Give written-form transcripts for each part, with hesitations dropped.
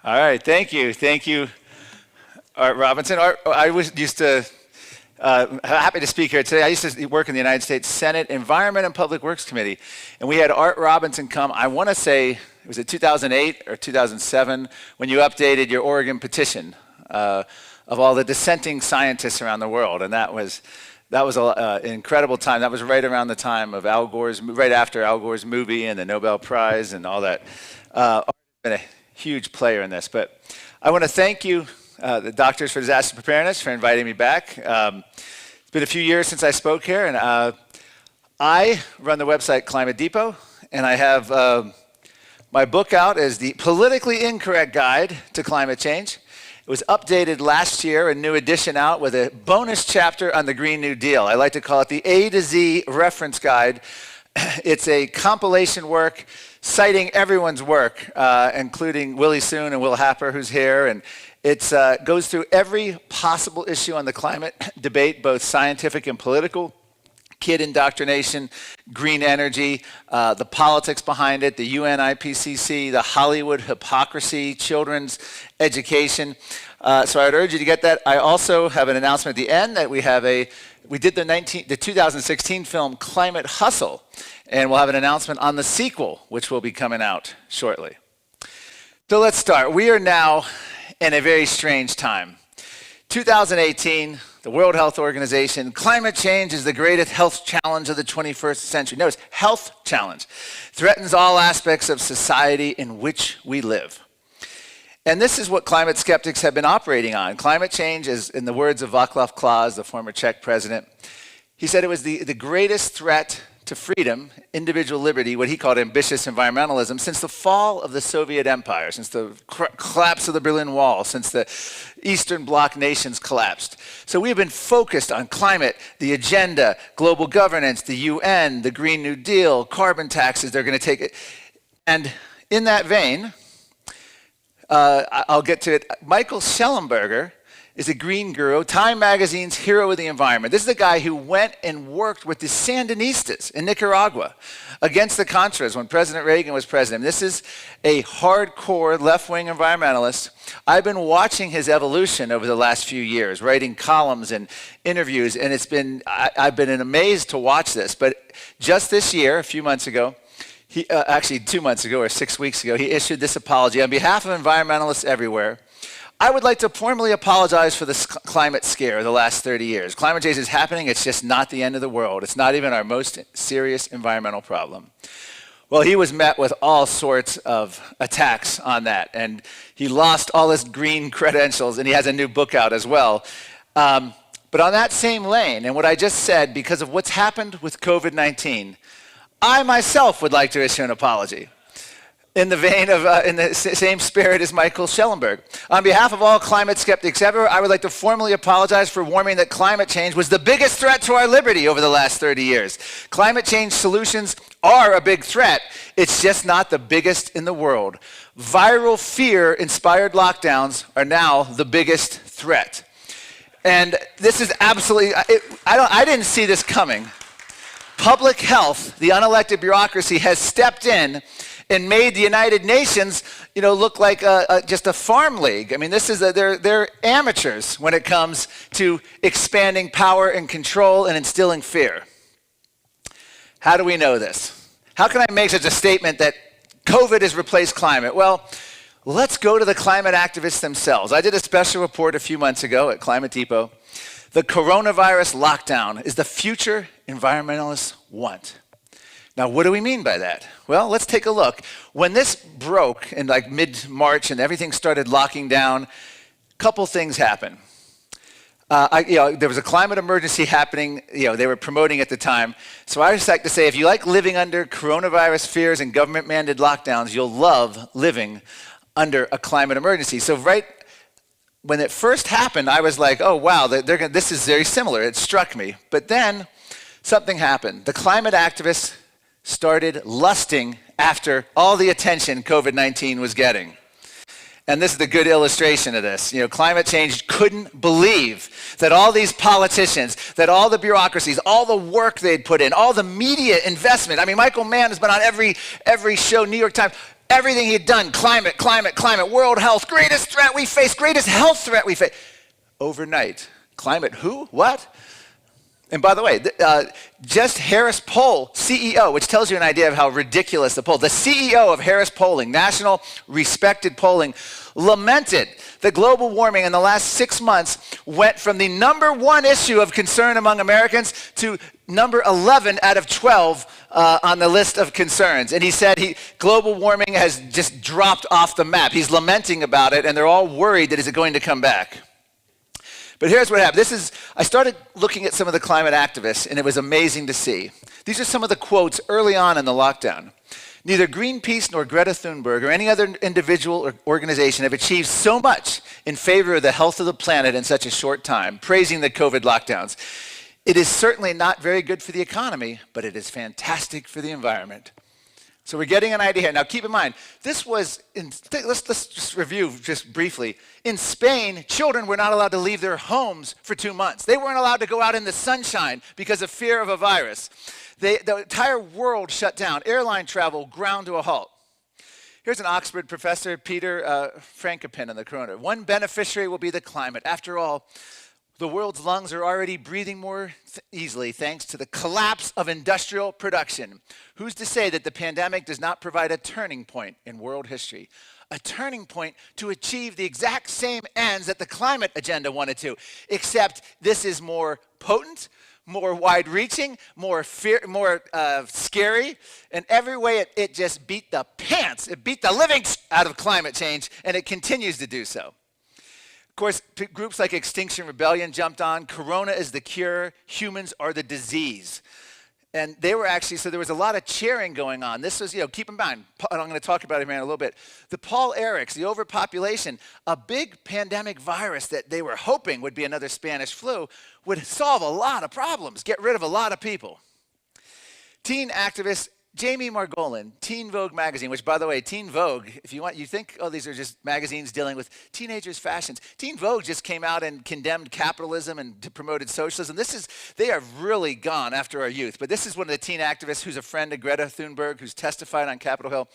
All right, thank you, Art Robinson. Art, I used to happy to speak here today. I used to work in the United States Senate Environment and Public Works Committee, and we had Art Robinson come. I want to say, was it 2008 or 2007 when you updated your Oregon petition of all the dissenting scientists around the world, and that was an incredible time. That was right around the time of right after Al Gore's movie and the Nobel Prize and all that. Art's been a huge player in this, but I want to thank you, the Doctors for Disaster Preparedness, for inviting me back. It's been a few years since I spoke here, and I run the website Climate Depot, and I have my book out as the Politically Incorrect Guide to Climate Change. It was updated last year, a new edition out with a bonus chapter on the Green New Deal. I like to call it the A to Z reference guide. It's a compilation work citing everyone's work, including Willie Soon and Will Happer, who's here. And it goes through every possible issue on the climate debate, both scientific and political, kid indoctrination, green energy, the politics behind it, the UN IPCC, the Hollywood hypocrisy, children's education. So I would urge you to get that. I also have an announcement at the end that we did the 2016 film Climate Hustle, and we'll have an announcement on the sequel, which will be coming out shortly. So let's start. We are now in a very strange time. 2018, the World Health Organization, climate change is the greatest health challenge of the 21st century. Notice, health challenge. Threatens all aspects of society in which we live. And this is what climate skeptics have been operating on. Climate change is, in the words of Václav Klaus, the former Czech president, he said it was the greatest threat to freedom, individual liberty, what he called ambitious environmentalism, since the fall of the Soviet Empire, since the collapse of the Berlin Wall, since the Eastern Bloc nations collapsed. So we have been focused on climate, the agenda, global governance, the UN, the Green New Deal, carbon taxes, they're going to take it. And in that vein, I'll get to it. Michael Shellenberger is a green guru, Time Magazine's hero of the environment. This is the guy who went and worked with the Sandinistas in Nicaragua against the Contras when President Reagan was president. This is a hardcore left-wing environmentalist. I've been watching his evolution over the last few years, writing columns and interviews, and I've been amazed to watch this. But just this year, a few months ago, actually 2 months ago or 6 weeks ago, he issued this apology on behalf of environmentalists everywhere. I would like to formally apologize for the climate scare of the last 30 years. Climate change is happening. It's just not the end of the world. It's not even our most serious environmental problem. Well, he was met with all sorts of attacks on that, and he lost all his green credentials, and he has a new book out as well. But on that same lane, and what I just said, because of what's happened with COVID-19, I myself would like to issue an apology. In the vein of, in the same spirit as Michael Shellenberger. On behalf of all climate skeptics ever, I would like to formally apologize for warning that climate change was the biggest threat to our liberty over the last 30 years. Climate change solutions are a big threat. It's just not the biggest in the world. Viral fear-inspired lockdowns are now the biggest threat. And this is absolutely, I didn't see this coming. Public health, the unelected bureaucracy, has stepped in and made the United Nations, look like just a farm league. I mean, they're amateurs when it comes to expanding power and control and instilling fear. How do we know this? How can I make such a statement that COVID has replaced climate? Well, let's go to the climate activists themselves. I did a special report a few months ago at Climate Depot. The coronavirus lockdown is the future environmentalists want. Now, what do we mean by that? Well, let's take a look. When this broke in like mid-March and everything started locking down, a couple things happened. There was a climate emergency happening, they were promoting at the time. So I just like to say, if you like living under coronavirus fears and government-mandated lockdowns, you'll love living under a climate emergency. So right when it first happened, I was like, oh, wow, this is very similar. It struck me. But then something happened. The climate activists started lusting after all the attention COVID-19 was getting. And this is the good illustration of this. Climate change couldn't believe that all these politicians, that all the bureaucracies, all the work they'd put in, all the media investment. I mean, Michael Mann has been on every show, New York Times. Everything he'd done, climate, climate, climate, world health, greatest threat we face, greatest health threat we face. Overnight, climate who? What? And by the way, just Harris Poll CEO, which tells you an idea of how ridiculous the poll, the CEO of Harris Polling, national respected polling, lamented that global warming in the last 6 months went from the #1 issue of concern among Americans to number 11 out of 12 on the list of concerns. And he said global warming has just dropped off the map. He's lamenting about it, and they're all worried that is it going to come back. But here's what happened. I started looking at some of the climate activists, and it was amazing to see. These are some of the quotes early on in the lockdown. Neither Greenpeace nor Greta Thunberg or any other individual or organization have achieved so much in favor of the health of the planet in such a short time, praising the COVID lockdowns. It is certainly not very good for the economy, but it is fantastic for the environment. So we're getting an idea here. Now keep in mind, this was, let's just review just briefly. In Spain, children were not allowed to leave their homes for 2 months. They weren't allowed to go out in the sunshine because of fear of a virus. The entire world shut down. Airline travel ground to a halt. Here's an Oxford professor, Peter Frankopan, on the corona. One beneficiary will be the climate. After all, the world's lungs are already breathing more easily thanks to the collapse of industrial production. Who's to say that the pandemic does not provide a turning point in world history? A turning point to achieve the exact same ends that the climate agenda wanted to, except this is more potent, more wide-reaching, more scary. In every way, it just beat the pants. It beat the living out of climate change, and it continues to do so. Of course, groups like Extinction Rebellion jumped on. Corona is the cure. Humans are the disease. And they were actually, so there was a lot of cheering going on. This was, keep in mind, and I'm going to talk about it here in a little bit. The Paul Erics, the overpopulation, a big pandemic virus that they were hoping would be another Spanish flu, would solve a lot of problems, get rid of a lot of people. Teen activist Jamie Margolin, Teen Vogue magazine, which, by the way, Teen Vogue, if you think, oh, these are just magazines dealing with teenagers' fashions. Teen Vogue just came out and condemned capitalism and promoted socialism. They are really gone after our youth. But this is one of the teen activists who's a friend of Greta Thunberg, who's testified on Capitol Hill.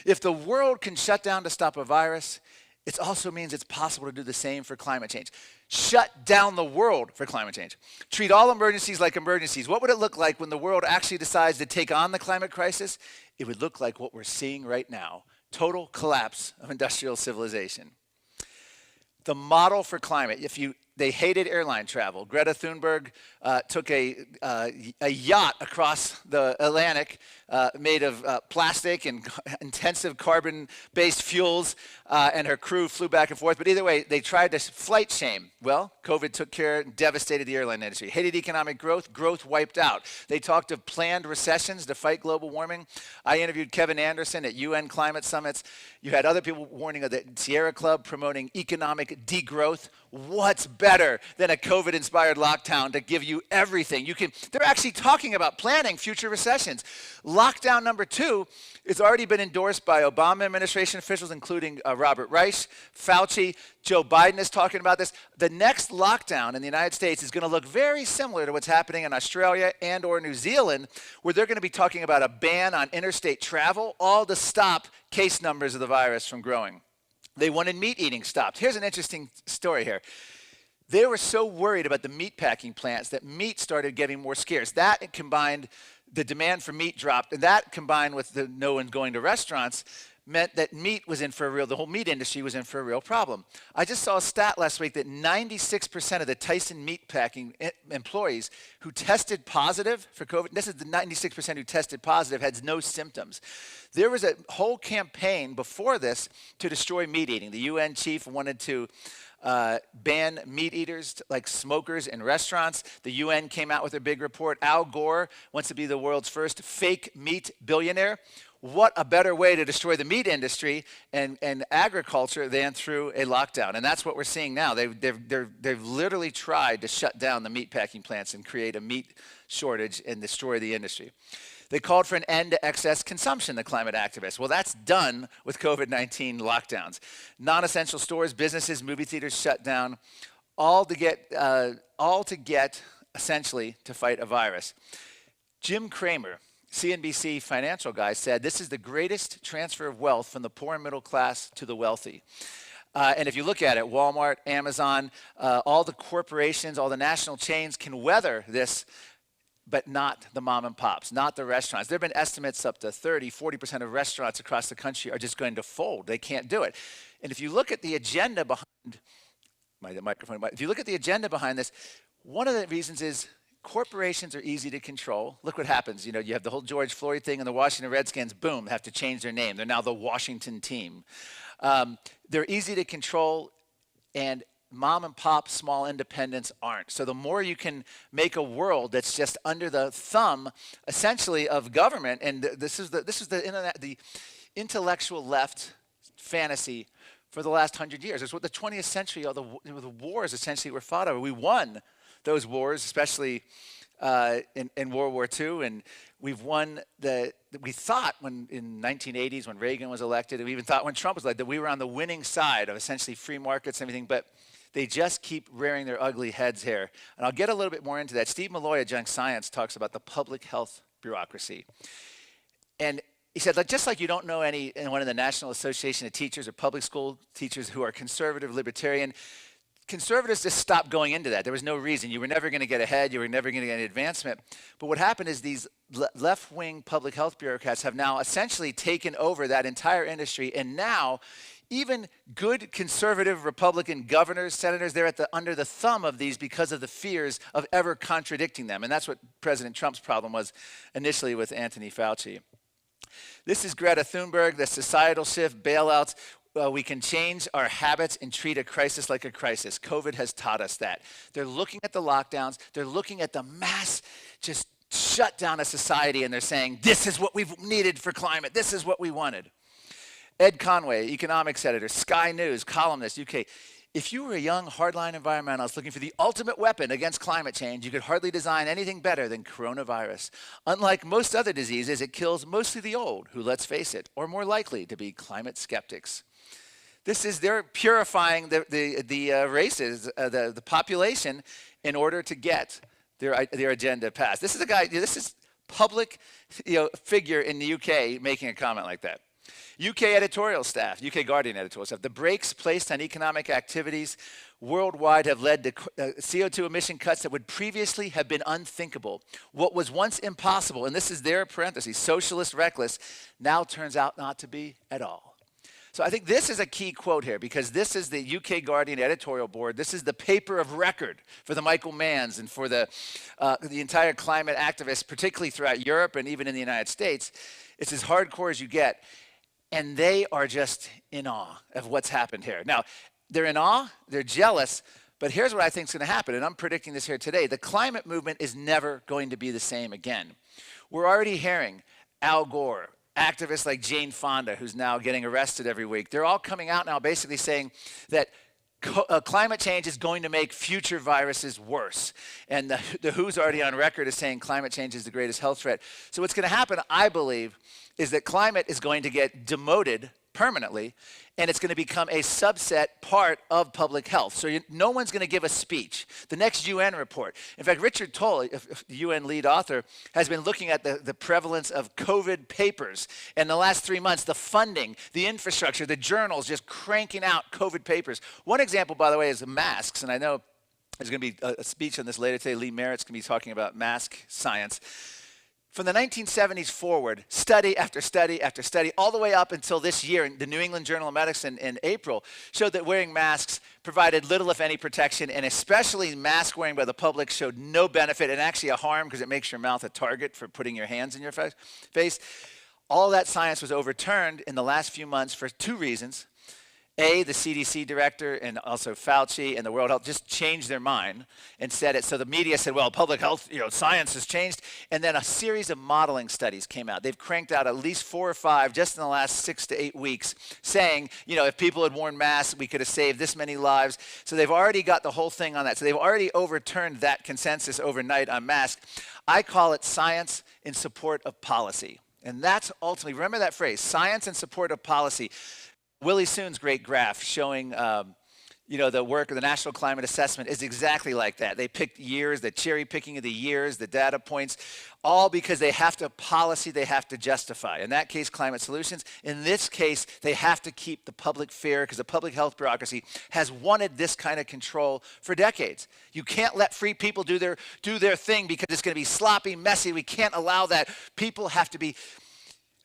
If the world can shut down to stop a virus, it also means it's possible to do the same for climate change. Shut down the world for climate change. Treat all emergencies like emergencies. What would it look like when the world actually decides to take on the climate crisis? It would look like what we're seeing right now. Total collapse of industrial civilization. The model for climate, they hated airline travel. Greta Thunberg took a yacht across the Atlantic made of plastic and intensive carbon-based fuels, and her crew flew back and forth. But either way, they tried to flight shame. Well, COVID took care and devastated the airline industry. Hated economic growth, growth wiped out. They talked of planned recessions to fight global warming. I interviewed Kevin Anderson at UN climate summits. You had other people warning of the Sierra Club promoting economic degrowth. What's better than a COVID-inspired lockdown to give you everything? They're actually talking about planning future recessions. Lockdown number 2 has already been endorsed by Obama administration officials, including Robert Reich, Fauci. Joe Biden is talking about this. The next lockdown in the United States is going to look very similar to what's happening in Australia and or New Zealand, where they're going to be talking about a ban on interstate travel, all to stop case numbers of the virus from growing. They wanted meat eating stopped. Here's an interesting story here. They were so worried about the meat packing plants that meat started getting more scarce. That combined, the demand for meat dropped, and that combined with no one going to restaurants meant that the whole meat industry was in for a real problem. I just saw a stat last week that 96% of the Tyson meat packing employees who tested positive for COVID, this is the 96% who tested positive, had no symptoms. There was a whole campaign before this to destroy meat eating. The UN chief wanted to ban meat eaters like smokers in restaurants. The UN came out with a big report. Al Gore wants to be the world's first fake meat billionaire. What a better way to destroy the meat industry and agriculture than through a lockdown. And that's what we're seeing now. They've literally tried to shut down the meat packing plants and create a meat shortage and destroy the industry. They called for an end to excess consumption, the climate activists. Well, that's done with COVID-19 lockdowns. Non-essential stores, businesses, movie theaters shut down, all to get essentially to fight a virus. Jim Cramer, CNBC financial guy said this is the greatest transfer of wealth from the poor and middle class to the wealthy. And if you look at it, Walmart, Amazon, all the corporations, all the national chains can weather this, but not the mom and pops, not the restaurants. There have been estimates up to 30, 40% of restaurants across the country are just going to fold. They can't do it. And if you look at the agenda behind, if you look at the agenda behind this, one of the reasons is corporations are easy to control. Look what happens. You know, you have the whole George Floyd thing and the Washington Redskins, boom, have to change their name. They're now the Washington team. They're easy to control, and mom and pop small independents aren't. So the more you can make a world that's just under the thumb, essentially, of government, and this is the intellectual left fantasy for the last 100 years. It's what the 20th century, all the wars essentially were fought over. We won those wars, especially in World War II, and we've won we thought in 1980s when Reagan was elected, and we even thought when Trump was elected, that we were on the winning side of essentially free markets and everything, but they just keep rearing their ugly heads here. And I'll get a little bit more into that. Steve Malloy at Junk Science talks about the public health bureaucracy. And he said, just like you don't know anyone in the National Association of Teachers or public school teachers who are conservative, libertarian, conservatives just stopped going into that. There was no reason. You were never going to get ahead. You were never going to get any advancement. But what happened is these left-wing public health bureaucrats have now essentially taken over that entire industry. And now even good conservative Republican governors, senators, they're under the thumb of these because of the fears of ever contradicting them. And that's what President Trump's problem was initially with Anthony Fauci. This is Greta Thunberg, the societal shift, bailouts. We can change our habits and treat a crisis like a crisis. COVID has taught us that. They're looking at the lockdowns. They're looking at the mass just shut down of society, and they're saying, this is what we've needed for climate. This is what we wanted. Ed Conway, economics editor, Sky News, columnist, UK. If you were a young hardline environmentalist looking for the ultimate weapon against climate change, you could hardly design anything better than coronavirus. Unlike most other diseases, it kills mostly the old, who, let's face it, are more likely to be climate skeptics. They're purifying the races, the population, in order to get their agenda passed. This is a guy, this is public figure in the UK making a comment like that. UK editorial staff, UK Guardian editorial staff, the brakes placed on economic activities worldwide have led to CO2 emission cuts that would previously have been unthinkable. What was once impossible, and this is their parentheses, socialist reckless, now turns out not to be at all. So I think this is a key quote here, because this is the UK Guardian editorial board. This is the paper of record for the Michael Manns and for the entire climate activists, particularly throughout Europe and even in the United States. It's as hardcore as you get. And they are just in awe of what's happened here. Now, they're in awe, they're jealous, but here's what I think is going to happen, and I'm predicting this here today. The climate movement is never going to be the same again. We're already hearing Al Gore, activists like Jane Fonda, who's now getting arrested every week. They're all coming out now basically saying that climate change is going to make future viruses worse. And the WHO's already on record as saying climate change is the greatest health threat. So what's going to happen, I believe, is that climate is going to get demoted permanently, and it's going to become a subset part of public health. So no one's going to give a speech. The next UN report. In fact, Richard Toll, the UN lead author, has been looking at the prevalence of COVID papers. In the last 3 months, the funding, the infrastructure, the journals just cranking out COVID papers. One example, by the way, is masks, and I know there's going to be a speech on this later today. Lee Merritt's going to be talking about mask science. From the 1970s forward, study after study after study, all the way up until this year, in the New England Journal of Medicine in April, showed that wearing masks provided little, if any, protection, and especially mask wearing by the public showed no benefit and actually a harm because it makes your mouth a target for putting your hands in your face. All that science was overturned in the last few months for two reasons. A, the CDC director and also Fauci and the World Health just changed their mind and said it. So the media said, well, public health, science has changed. And then a series of modeling studies came out. They've cranked out at least 4 or 5 just in the last 6 to 8 weeks saying, if people had worn masks, we could have saved this many lives. So they've already got the whole thing on that. So they've already overturned that consensus overnight on masks. I call it science in support of policy. And that's ultimately, remember that phrase, science in support of policy. Willie Soon's great graph showing the work of the National Climate Assessment is exactly like that. They picked years, the cherry picking of the years, the data points, all because they have to policy, they have to justify. In that case, climate solutions. In this case, they have to keep the public fair because the public health bureaucracy has wanted this kind of control for decades. You can't let free people do their thing because it's going to be sloppy, messy. We can't allow that. People have to be.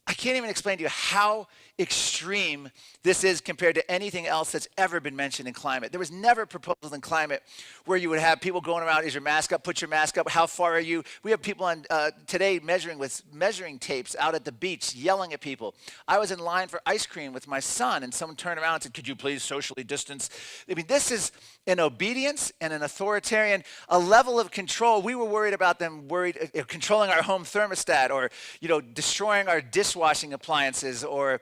I can't even explain to you how extreme this is compared to anything else that's ever been mentioned in climate. There was never proposals in climate where you would have people going around, is your mask up, put your mask up, how far are you? We have people on today measuring with measuring tapes out at the beach, yelling at people. I was in line for ice cream with my son and someone turned around and said, could you please socially distance? I mean, this is an obedience and an authoritarian, a level of control. We were worried about them controlling our home thermostat or, destroying our dishwashing appliances or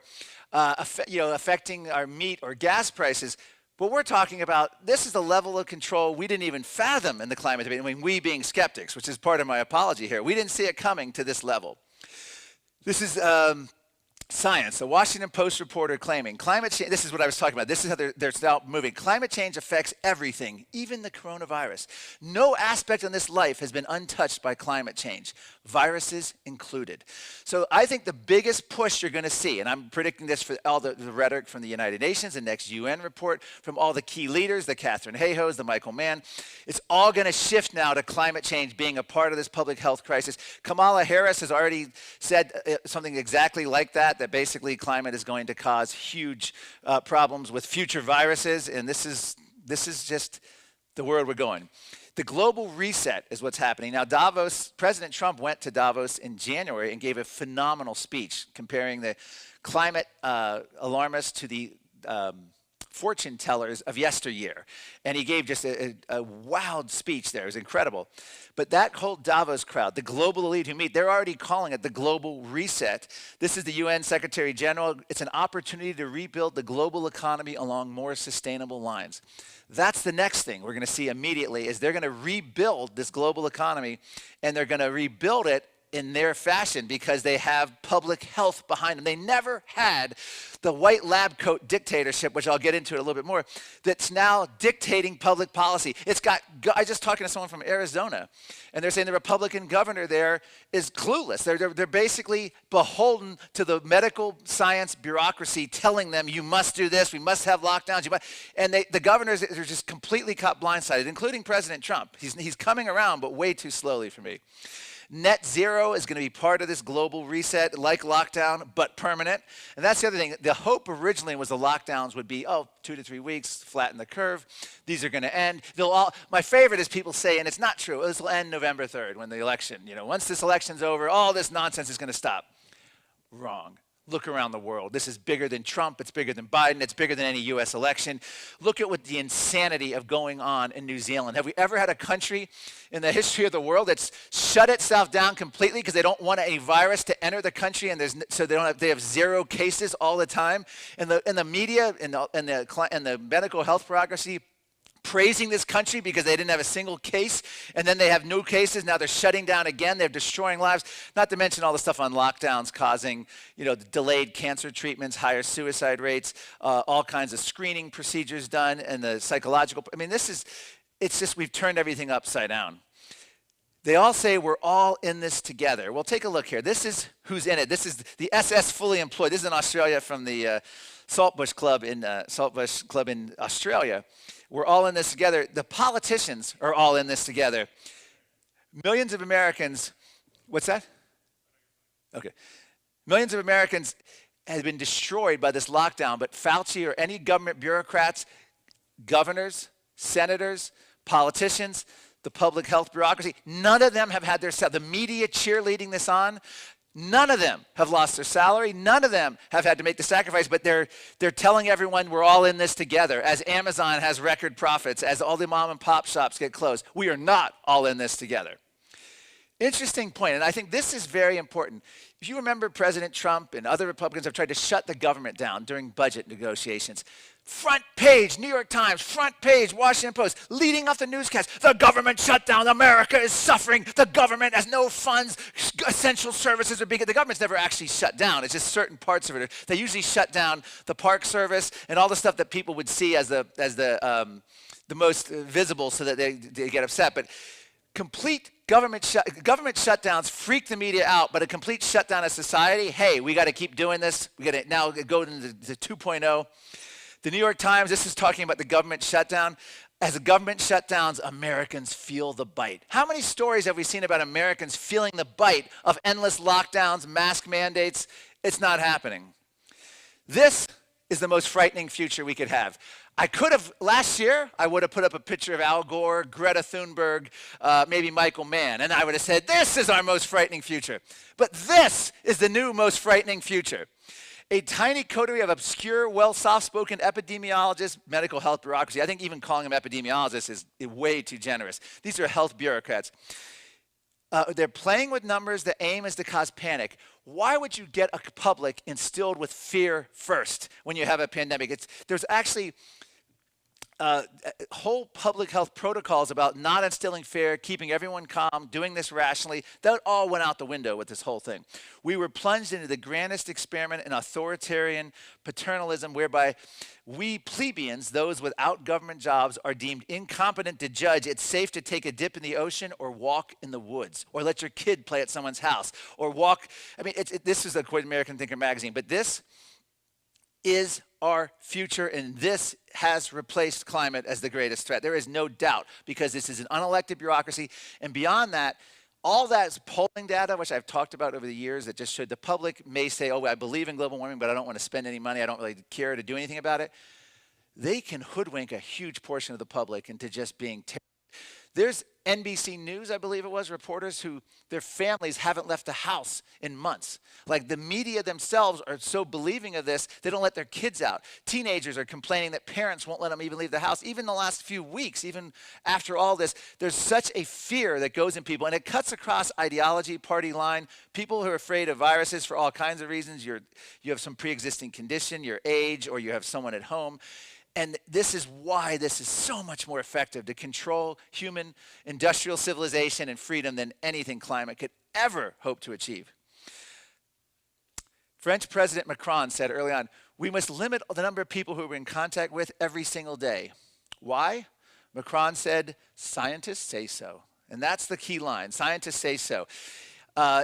affecting our meat or gas prices. What we're talking about, this is the level of control we didn't even fathom in the climate debate. I mean, we being skeptics, which is part of my apology here. We didn't see it coming to this level. This is science. The Washington Post reporter claiming climate change, this is what I was talking about. This is how they're now moving. Climate change affects everything, even the coronavirus. No aspect in this life has been untouched by climate change, viruses included. So I think the biggest push you're going to see, and I'm predicting this for all the rhetoric from the United Nations, the next UN report, from all the key leaders, the Catherine Hayhoes, the Michael Mann, it's all going to shift now to climate change being a part of this public health crisis. Kamala Harris has already said something exactly like that basically climate is going to cause huge problems with future viruses, and this is just the world we're going. The global reset is what's happening. Now, President Trump went to Davos in January and gave a phenomenal speech comparing the climate alarmists to the fortune tellers of yesteryear. And he gave just a wild speech there. It was incredible. But that whole Davos crowd, the global elite who meet, they're already calling it the global reset. This is the UN Secretary General. It's an opportunity to rebuild the global economy along more sustainable lines. That's the next thing we're going to see immediately is they're going to rebuild this global economy, and they're going to rebuild it in their fashion because they have public health behind them. They never had the white lab coat dictatorship, which I'll get into it a little bit more, that's now dictating public policy. I was just talking to someone from Arizona, and they're saying the Republican governor there is clueless. They're basically beholden to the medical science bureaucracy telling them, you must do this, we must have lockdowns. And the governors are just completely caught blindsided, including President Trump. He's coming around, but way too slowly for me. Net zero is going to be part of this global reset, like lockdown, but permanent. And that's the other thing. The hope originally was the lockdowns would be, 2 to 3 weeks, flatten the curve. These are going to end. My favorite is people say, and it's not true, this will end November 3rd when the election, once this election's over, all this nonsense is going to stop. Wrong. Look around the world. This is bigger than Trump. It's bigger than Biden. It's bigger than any U.S. election. Look at what the insanity of going on in New Zealand. Have we ever had a country in the history of the world that's shut itself down completely because they don't want a virus to enter the country, and they have zero cases all the time? And the media and the medical health bureaucracy praising this country because they didn't have a single case, and then they have no cases. Now they're shutting down again. They're destroying lives, not to mention all the stuff on lockdowns causing, delayed cancer treatments, higher suicide rates, all kinds of screening procedures done, and the psychological. I mean, it's just we've turned everything upside down. They all say we're all in this together. Well, take a look here. This is who's in it. This is the SS fully employed. This is in Australia from the Saltbush Club in Australia. We're all in this together. The politicians are all in this together. Millions of Americans, what's that? Okay. Millions of Americans have been destroyed by this lockdown, but Fauci or any government bureaucrats, governors, senators, politicians, the public health bureaucracy, none of them have had the media cheerleading this on. None of them have lost their salary. None of them have had to make the sacrifice, but they're telling everyone we're all in this together. As Amazon has record profits, as all the mom and pop shops get closed, we are not all in this together. Interesting point, and I think this is very important. If you remember, President Trump and other Republicans have tried to shut the government down during budget negotiations. Front page, New York Times, front page, Washington Post, leading off the newscast. The government shutdown, America is suffering, the government has no funds, essential services are being, the government's never actually shut down, it's just certain parts of it. They usually shut down the park service and all the stuff that people would see as the most visible so that they get upset. But complete government shutdowns freak the media out, but a complete shutdown of society, hey, we got to keep doing this. We got to now go into the 2.0. The New York Times, this is talking about the government shutdown. As the government shutdowns, Americans feel the bite. How many stories have we seen about Americans feeling the bite of endless lockdowns, mask mandates? It's not happening. This is the most frightening future we could have. Last year, I would have put up a picture of Al Gore, Greta Thunberg, maybe Michael Mann, and I would have said, this is our most frightening future. But this is the new most frightening future. A tiny coterie of obscure, soft-spoken epidemiologists, medical health bureaucracy. I think even calling them epidemiologists is way too generous. These are health bureaucrats. They're playing with numbers. The aim is to cause panic. Why would you get a public instilled with fear first when you have a pandemic? There's actually whole public health protocols about not instilling fear, keeping everyone calm, doing this rationally. That all went out the window with this whole thing. We were plunged into the grandest experiment in authoritarian paternalism whereby we plebeians, those without government jobs, are deemed incompetent to judge it's safe to take a dip in the ocean or walk in the woods or let your kid play at someone's house or walk. I mean, this is according to American Thinker magazine, but this is our future, and this has replaced climate as the greatest threat. There is no doubt, because this is an unelected bureaucracy, and beyond that, all that polling data, which I've talked about over the years, that just showed the public may say, oh, I believe in global warming, but I don't want to spend any money, I don't really care to do anything about it. They can hoodwink a huge portion of the public into just being terrible. There's NBC News, I believe it was, reporters who their families haven't left the house in months. Like the media themselves are so believing of this, they don't let their kids out. Teenagers are complaining that parents won't let them even leave the house. Even the last few weeks, even after all this, there's such a fear that goes in people, and it cuts across ideology, party line. People who are afraid of viruses for all kinds of reasons. You have some pre-existing condition, your age, or you have someone at home. And this is why this is so much more effective to control human industrial civilization and freedom than anything climate could ever hope to achieve. French President Macron said early on, we must limit the number of people who we're in contact with every single day. Why? Macron said, scientists say so. And that's the key line, scientists say so.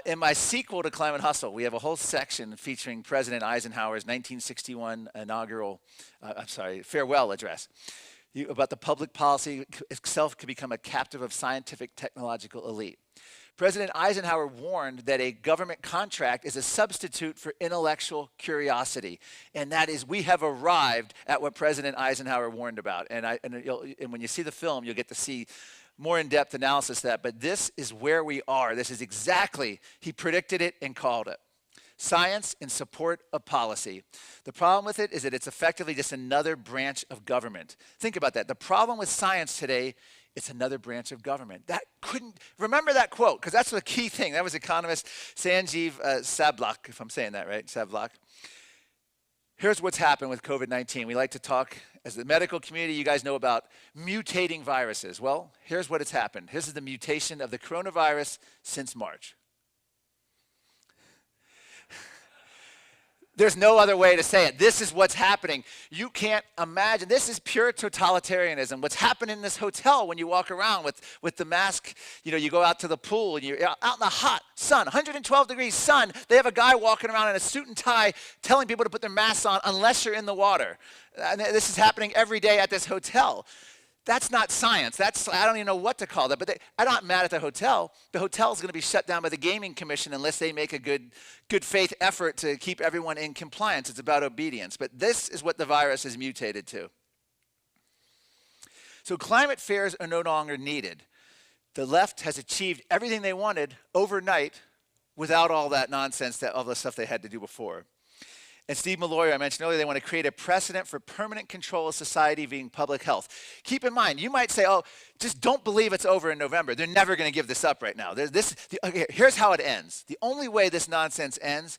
In my sequel to Climate Hustle, we have a whole section featuring President Eisenhower's 1961 farewell address about the public policy itself could become a captive of scientific technological elite. President Eisenhower warned that a government contract is a substitute for intellectual curiosity. And that is, we have arrived at what President Eisenhower warned about. And when you see the film, you'll get to see more in-depth analysis of that, but this is where we are. This is exactly, he predicted it and called it. Science in support of policy. The problem with it is that it's effectively just another branch of government. Think about that. The problem with science today, it's another branch of government. Remember that quote, because that's the key thing. That was economist Sanjeev Sablok, if I'm saying that right, Sablok. Here's what's happened with COVID-19. We like to talk, as the medical community, you guys know about mutating viruses. Well, here's what has happened. This is the mutation of the coronavirus since March. There's no other way to say it. This is what's happening. You can't imagine. This is pure totalitarianism. What's happening in this hotel when you walk around with the mask, you go out to the pool and you're out in the hot sun, 112 degrees sun. They have a guy walking around in a suit and tie telling people to put their masks on unless you're in the water. And this is happening every day at this hotel. That's not science. I don't even know what to call that. But I'm not mad at the hotel. The hotel is going to be shut down by the Gaming Commission unless they make a good faith effort to keep everyone in compliance. It's about obedience. But this is what the virus is mutated to. So climate fears are no longer needed. The left has achieved everything they wanted overnight without all that nonsense, all the stuff they had to do before. And Steve Malloy, I mentioned earlier, they want to create a precedent for permanent control of society being public health. Keep in mind, you might say, oh, just don't believe it's over in November. They're never going to give this up right now. Here's how it ends. The only way this nonsense ends,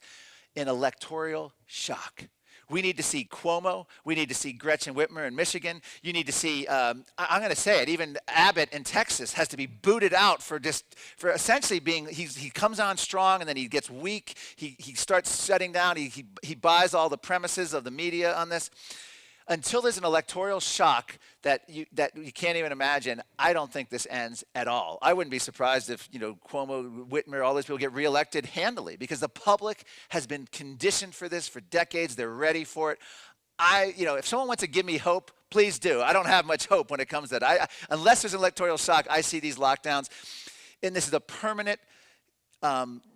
in electoral shock. We need to see Cuomo. We need to see Gretchen Whitmer in Michigan. You need to see, I'm going to say it, even Abbott in Texas has to be booted out for essentially being, he comes on strong and then he gets weak. He starts shutting down. He buys all the premises of the media on this. Until there's an electoral shock that you can't even imagine, I don't think this ends at all. I wouldn't be surprised if Cuomo, Whitmer, all those people get reelected handily because the public has been conditioned for this for decades. They're ready for it. If someone wants to give me hope, please do. I don't have much hope when it comes to that. Unless there's an electoral shock, I see these lockdowns, and this is a permanent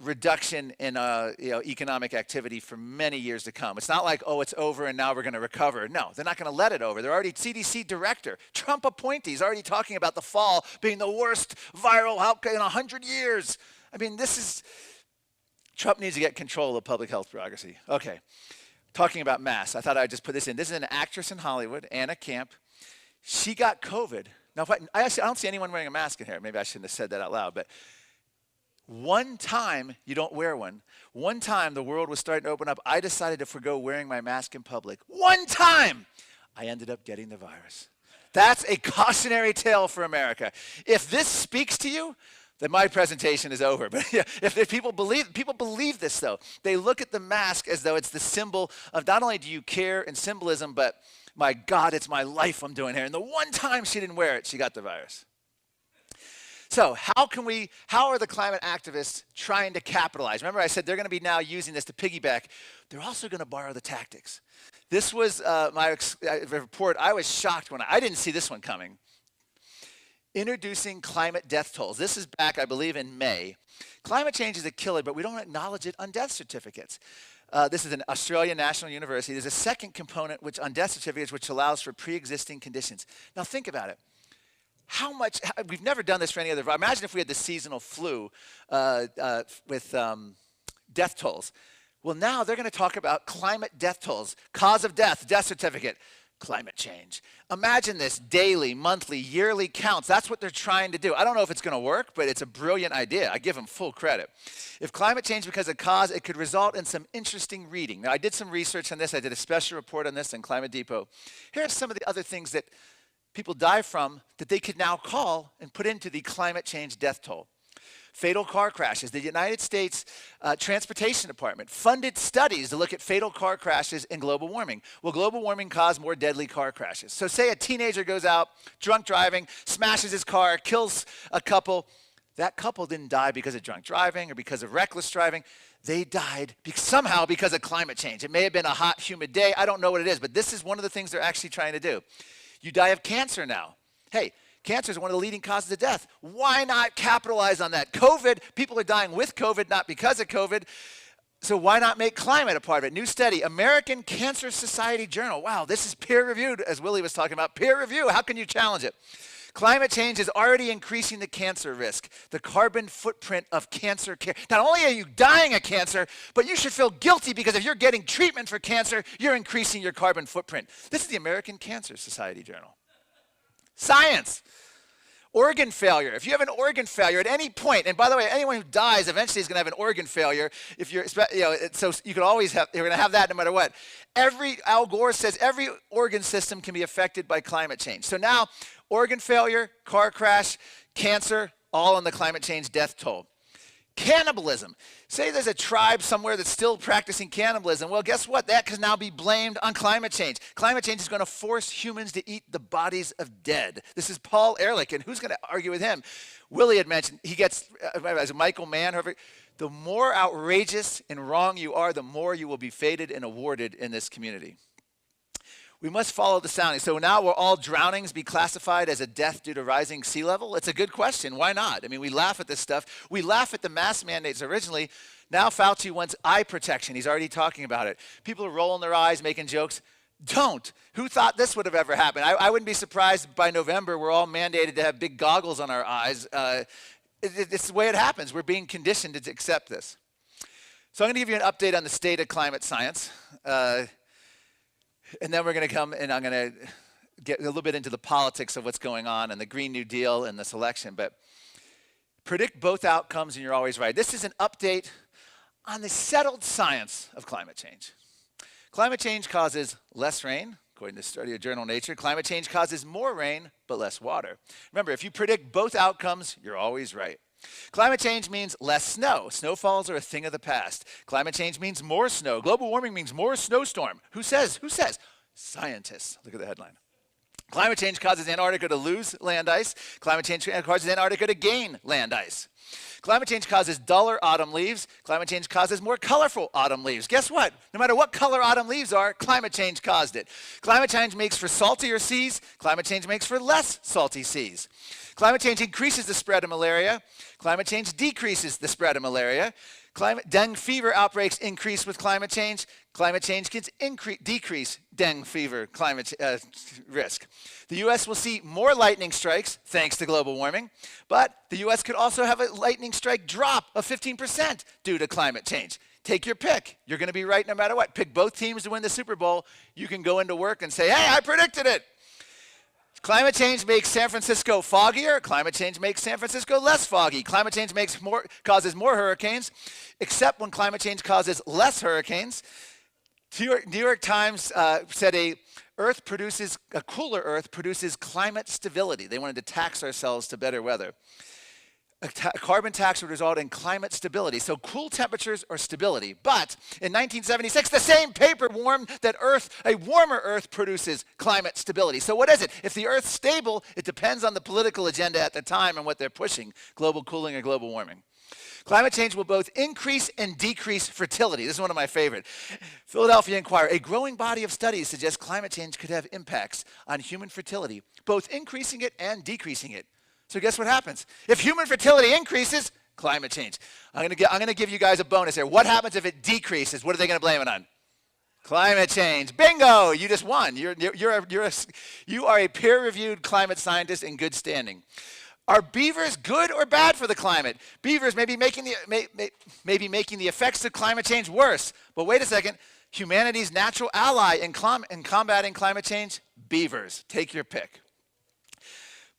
reduction in economic activity for many years to come. It's not like, oh, it's over and now we're going to recover. No, they're not going to let it over. They're already CDC director, Trump appointees already talking about the fall being the worst viral outbreak in 100 years. I mean, Trump needs to get control of the public health bureaucracy. Okay, talking about masks, I thought I'd just put this in. This is an actress in Hollywood, Anna Camp. She got COVID. Now, I don't see anyone wearing a mask in here. Maybe I shouldn't have said that out loud, but one time you don't wear one. One time the world was starting to open up. I decided to forgo wearing my mask in public. One time I ended up getting the virus. That's a cautionary tale for America. If this speaks to you, then my presentation is over. But if people believe this though. They look at the mask as though it's the symbol of not only do you care and symbolism, but my God, it's my life I'm doing here. And the one time she didn't wear it, she got the virus. So how are the climate activists trying to capitalize? Remember I said they're going to be now using this to piggyback. They're also going to borrow the tactics. This was my report. I was shocked when I didn't see this one coming. Introducing Climate Death Tolls. This is back, I believe, in May. Climate change is a killer, but we don't acknowledge it on death certificates. This is an Australian National University. There's a second component on death certificates which allows for pre-existing conditions. Now think about it. We've never done this for any other, imagine if we had the seasonal flu with death tolls. Well, now they're going to talk about climate death tolls, cause of death, death certificate, climate change. Imagine this daily, monthly, yearly counts. That's what they're trying to do. I don't know if it's going to work, but it's a brilliant idea. I give them full credit. If climate change because of cause, it could result in some interesting reading. Now, I did some research on this. I did a special report on this in Climate Depot. Here are some of the other things that people die from that they could now call and put into the climate change death toll. Fatal car crashes. The United States Transportation Department funded studies to look at fatal car crashes and global warming. Will global warming cause more deadly car crashes? So say a teenager goes out, drunk driving, smashes his car, kills a couple. That couple didn't die because of drunk driving or because of reckless driving. They died somehow because of climate change. It may have been a hot, humid day. I don't know what it is, but this is one of the things they're actually trying to do. You die of cancer now. Hey, cancer is one of the leading causes of death. Why not capitalize on that? COVID, people are dying with COVID, not because of COVID. So why not make climate a part of it? New study, American Cancer Society Journal. Wow, this is peer-reviewed, as Willie was talking about. Peer review, how can you challenge it? Climate change is already increasing the cancer risk, the carbon footprint of cancer care. Not only are you dying of cancer, but you should feel guilty because if you're getting treatment for cancer, you're increasing your carbon footprint. This is the American Cancer Society Journal. Science. Organ failure. If you have an organ failure at any point, and by the way, anyone who dies eventually is going to have an organ failure. If you're, so you can always have, you're going to have that no matter what. Al Gore says every organ system can be affected by climate change. So now, organ failure, car crash, cancer, all on the climate change death toll. Cannabalism. Say there's a tribe somewhere that's still practicing cannibalism. Well, guess what? That can now be blamed on climate change. Climate change is going to force humans to eat the bodies of dead. This is Paul Ehrlich, and who's going to argue with him? Willie had mentioned, he gets, as Michael Mann, whoever, the more outrageous and wrong you are, the more you will be feted and awarded in this community. We must follow the sounding. So now will all drownings be classified as a death due to rising sea level? It's a good question. Why not? I mean, we laugh at this stuff. We laugh at the mask mandates originally. Now Fauci wants eye protection. He's already talking about it. People are rolling their eyes, making jokes. Don't. Who thought this would have ever happened? I wouldn't be surprised by November we're all mandated to have big goggles on our eyes. It's the way it happens. We're being conditioned to accept this. So I'm going to give you an update on the state of climate science. And then we're going to come and I'm going to get a little bit into the politics of what's going on and the Green New Deal and this election. But predict both outcomes and you're always right. This is an update on the settled science of climate change. Climate change causes less rain, according to the study of journal Nature. Climate change causes more rain, but less water. Remember, if you predict both outcomes, you're always right. Climate change means less snow. Snowfalls are a thing of the past. Climate change means more snow. Global warming means more snowstorm. Who says? Who says? Scientists. Look at the headline. Climate change causes Antarctica to lose land ice. Climate change causes Antarctica to gain land ice. Climate change causes duller autumn leaves. Climate change causes more colorful autumn leaves. Guess what? No matter what color autumn leaves are, climate change caused it. Climate change makes for saltier seas. Climate change makes for less salty seas. Climate change increases the spread of malaria. Climate change decreases the spread of malaria. Dengue fever outbreaks increase with climate change. Climate change can decrease dengue fever risk. The U.S. will see more lightning strikes thanks to global warming, but the U.S. could also have a lightning strike drop of 15% due to climate change. Take your pick. You're going to be right no matter what. Pick both teams to win the Super Bowl. You can go into work and say, hey, I predicted it. Climate change makes San Francisco foggier. Climate change makes San Francisco less foggy. Climate change causes more hurricanes, except when climate change causes less hurricanes. New York Times said a cooler Earth produces climate stability. They wanted to tax ourselves to better weather. A carbon tax would result in climate stability. So cool temperatures or stability. But in 1976, the same paper warned that a warmer Earth produces climate stability. So what is it? If the Earth's stable, it depends on the political agenda at the time and what they're pushing, global cooling or global warming. Climate change will both increase and decrease fertility. This is one of my favorite. Philadelphia Inquirer, a growing body of studies suggests climate change could have impacts on human fertility, both increasing it and decreasing it. So guess what happens? If human fertility increases, climate change. I'm going to give you guys a bonus here. What happens if it decreases? What are they going to blame it on? Climate change. Bingo! You just won. You are a peer-reviewed climate scientist in good standing. Are beavers good or bad for the climate? Beavers may be making the effects of climate change worse. But wait a second. Humanity's natural ally in combating climate change? Beavers. Take your pick.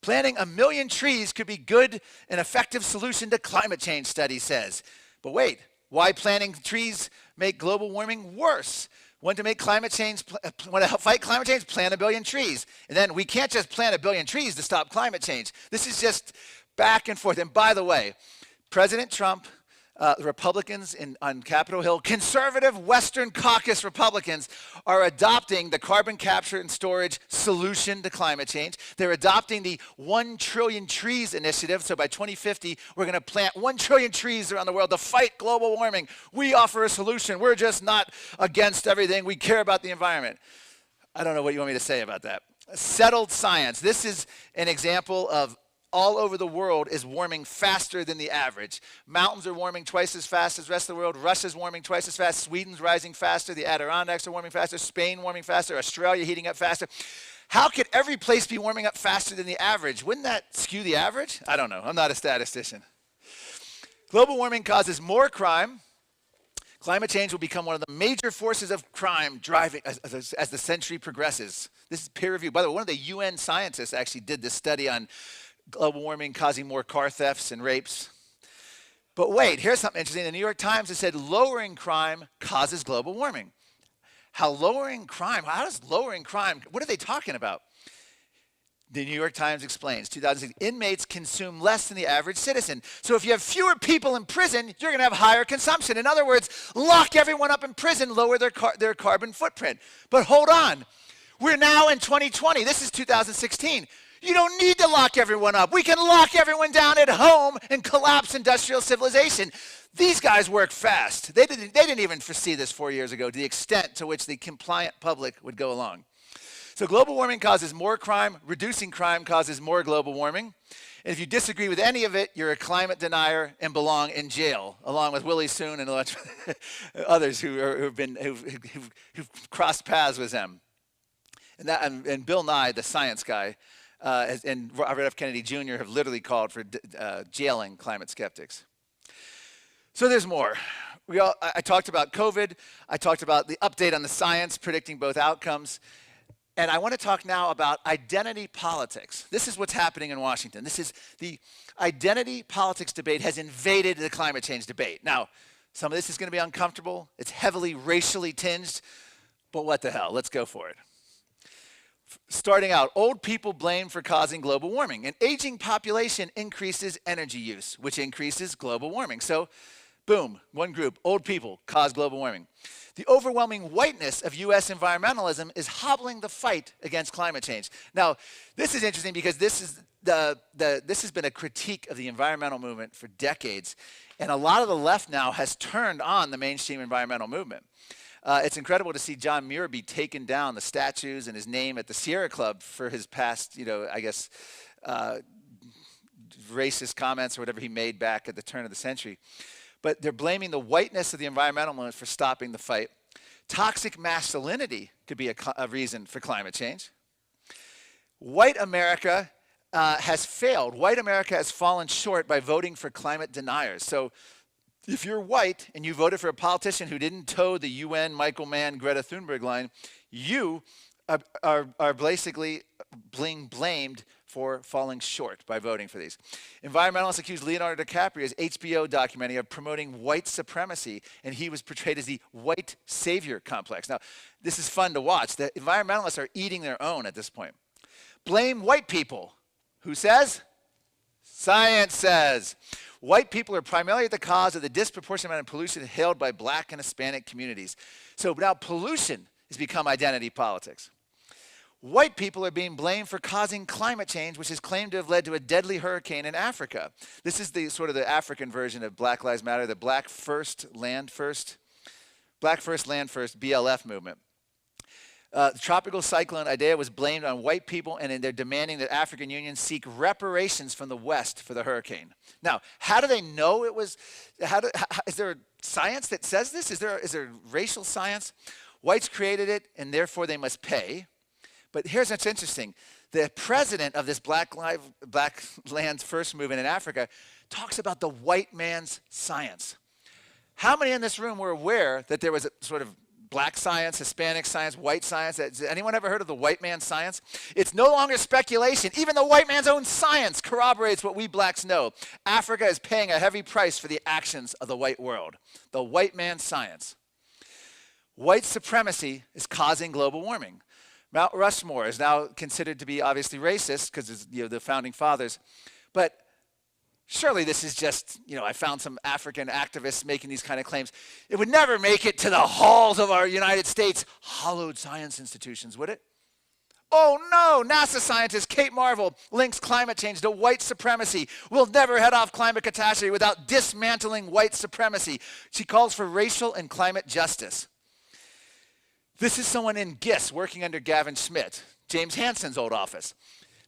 Planting 1 million trees could be good and effective solution to climate change, study says. But wait, why planting trees make global warming worse? Want to fight climate change, plant 1 billion trees. And then we can't just plant 1 billion trees to stop climate change. This is just back and forth. And by the way, President Trump, the Republicans on Capitol Hill, conservative Western caucus Republicans are adopting the carbon capture and storage solution to climate change. They're adopting the 1 trillion trees initiative. So by 2050, we're going to plant 1 trillion trees around the world to fight global warming. We offer a solution. We're just not against everything. We care about the environment. I don't know what you want me to say about that. Settled science. This is an example of all over the world is warming faster than the average. Mountains are warming twice as fast as the rest of the world. Russia's warming twice as fast. Sweden's rising faster. The Adirondacks are warming faster. Spain warming faster. Australia heating up faster. How could every place be warming up faster than the average? Wouldn't that skew the average? I don't know. I'm not a statistician. Global warming causes more crime. Climate change will become one of the major forces of crime driving as the century progresses. This is peer reviewed. By the way, one of the UN scientists actually did this study on global warming causing more car thefts and rapes. But wait, here's something interesting. The New York Times has said lowering crime causes global warming. How does lowering crime, what are they talking about? The New York Times explains, 2006, inmates consume less than the average citizen. So if you have fewer people in prison, you're going to have higher consumption. In other words, lock everyone up in prison, lower their carbon footprint. But hold on. We're now in 2020. This is 2016. You don't need to lock everyone up. We can lock everyone down at home and collapse industrial civilization. These guys work fast. They didn't even foresee this 4 years ago, to the extent to which the compliant public would go along. So global warming causes more crime. Reducing crime causes more global warming. And if you disagree with any of it, you're a climate denier and belong in jail, along with Willie Soon and others who've crossed paths with them. And Bill Nye, the science guy, and Robert F. Kennedy Jr. have literally called for jailing climate skeptics. So there's more. I talked about COVID. I talked about the update on the science predicting both outcomes. And I want to talk now about identity politics. This is what's happening in Washington. This is the identity politics debate has invaded the climate change debate. Now, some of this is going to be uncomfortable. It's heavily racially tinged. but what the hell? Let's go for it. Starting out, old people blamed for causing global warming. An aging population increases energy use, which increases global warming. So, boom, one group, old people, cause global warming. The overwhelming whiteness of U.S. environmentalism is hobbling the fight against climate change. Now, this is interesting because this has been a critique of the environmental movement for decades, and a lot of the left now has turned on the mainstream environmental movement. It's incredible to see John Muir be taken down, the statues and his name at the Sierra Club for his past, I guess, racist comments or whatever he made back at the turn of the century. But they're blaming the whiteness of the environmental movement for stopping the fight. Toxic masculinity could be a reason for climate change. White America has failed. White America has fallen short by voting for climate deniers. So if you're white and you voted for a politician who didn't toe the UN, Michael Mann, Greta Thunberg line, you are basically being blamed for falling short by voting for these. Environmentalists accused Leonardo DiCaprio's HBO documentary of promoting white supremacy, and he was portrayed as the white savior complex. Now, this is fun to watch. The environmentalists are eating their own at this point. Blame white people. Who says? Science says. White people are primarily the cause of the disproportionate amount of pollution hailed by black and Hispanic communities. So now pollution has become identity politics. White people are being blamed for causing climate change, which is claimed to have led to a deadly hurricane in Africa. This is the sort of the African version of Black Lives Matter, the Black First, Land First, BLF movement. The tropical cyclone Idai was blamed on white people, and they're demanding that African unions seek reparations from the West for the hurricane. Now, how do they know it was? Is there science that says this? Is there racial science? Whites created it, and therefore they must pay. But here's what's interesting. The president of this Black Lands First movement in Africa talks about the white man's science. How many in this room were aware that there was a sort of black science, Hispanic science, white science? Has anyone ever heard of the white man's science? It's no longer speculation. Even the white man's own science corroborates what we blacks know. Africa is paying a heavy price for the actions of the white world. The white man's science. White supremacy is causing global warming. Mount Rushmore is now considered to be obviously racist because it's the founding fathers. But surely this is just, I found some African activists making these kind of claims. It would never make it to the halls of our United States hallowed science institutions, would it? Oh no, NASA scientist Kate Marvel links climate change to white supremacy. We'll never head off climate catastrophe without dismantling white supremacy. She calls for racial and climate justice. This is someone in GISS working under Gavin Schmidt, James Hansen's old office.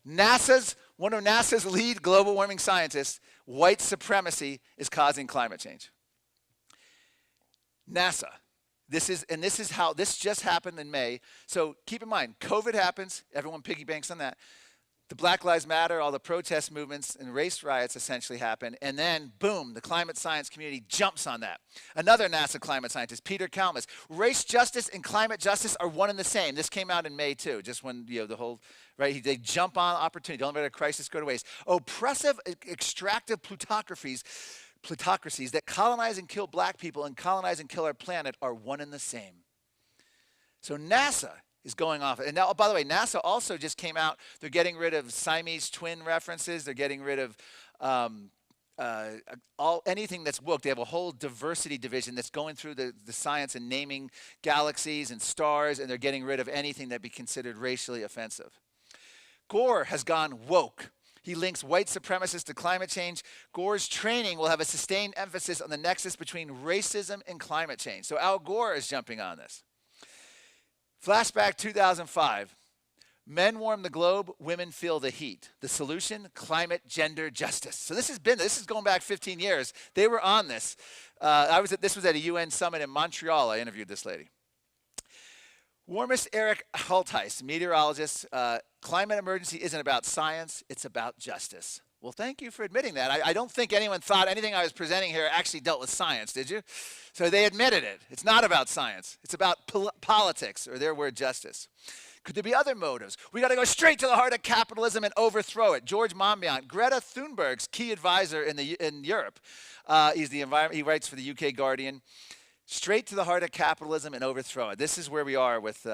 One of NASA's lead global warming scientists, white supremacy is causing climate change. NASA. This just happened in May. So keep in mind, COVID happens, everyone piggy banks on that. The Black Lives Matter, all the protest movements and race riots essentially happen, and then boom, the climate science community jumps on that. Another NASA climate scientist, Peter Kalmus, race justice and climate justice are one and the same. This came out in May too, just when the whole, right, they jump on opportunity, don't let a crisis go to waste. Oppressive, extractive plutocracies that colonize and kill black people and colonize and kill our planet are one and the same. So NASA is going off. And now, by the way, NASA also just came out. They're getting rid of Siamese twin references. They're getting rid of anything that's woke. They have a whole diversity division that's going through the science and naming galaxies and stars, and they're getting rid of anything that be considered racially offensive. Gore has gone woke. He links white supremacists to climate change. Gore's training will have a sustained emphasis on the nexus between racism and climate change. So Al Gore is jumping on this. Flashback 2005. Men warm the globe, women feel the heat. The solution, climate, gender, justice. So this is going back 15 years. They were on this. This was at a UN summit in Montreal. I interviewed this lady. Warmest Eric Hultheis, meteorologist. Climate emergency isn't about science, it's about justice. Well, thank you for admitting that. I don't think anyone thought anything I was presenting here actually dealt with science, did you? So they admitted it. It's not about science. It's about politics, or their word, justice. Could there be other motives? We got to go straight to the heart of capitalism and overthrow it. George Monbiot, Greta Thunberg's key advisor in Europe. He writes for the UK Guardian. Straight to the heart of capitalism and overthrow it. This is where we are with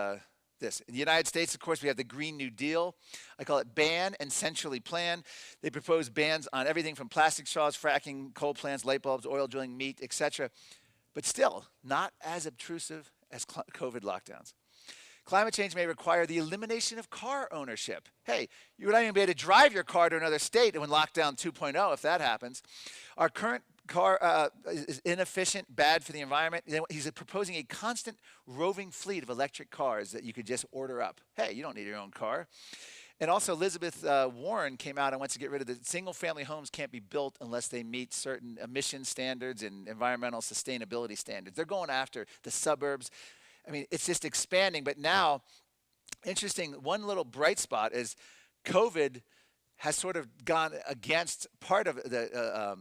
this. In the United States, of course, we have the Green New Deal. I call it ban and centrally plan. They propose bans on everything from plastic straws, fracking, coal plants, light bulbs, oil drilling, meat, etc. But still, not as obtrusive as COVID lockdowns. Climate change may require the elimination of car ownership. Hey, you would not even be able to drive your car to another state when lockdown 2.0, if that happens. Our current car is inefficient, bad for the environment. He's proposing a constant roving fleet of electric cars that you could just order up. Hey, you don't need your own car. And also, Elizabeth Warren came out and wants to get rid of the single-family homes can't be built unless they meet certain emission standards and environmental sustainability standards. They're going after the suburbs. I mean, it's just expanding. But now, interesting, one little bright spot is COVID has sort of gone against part of the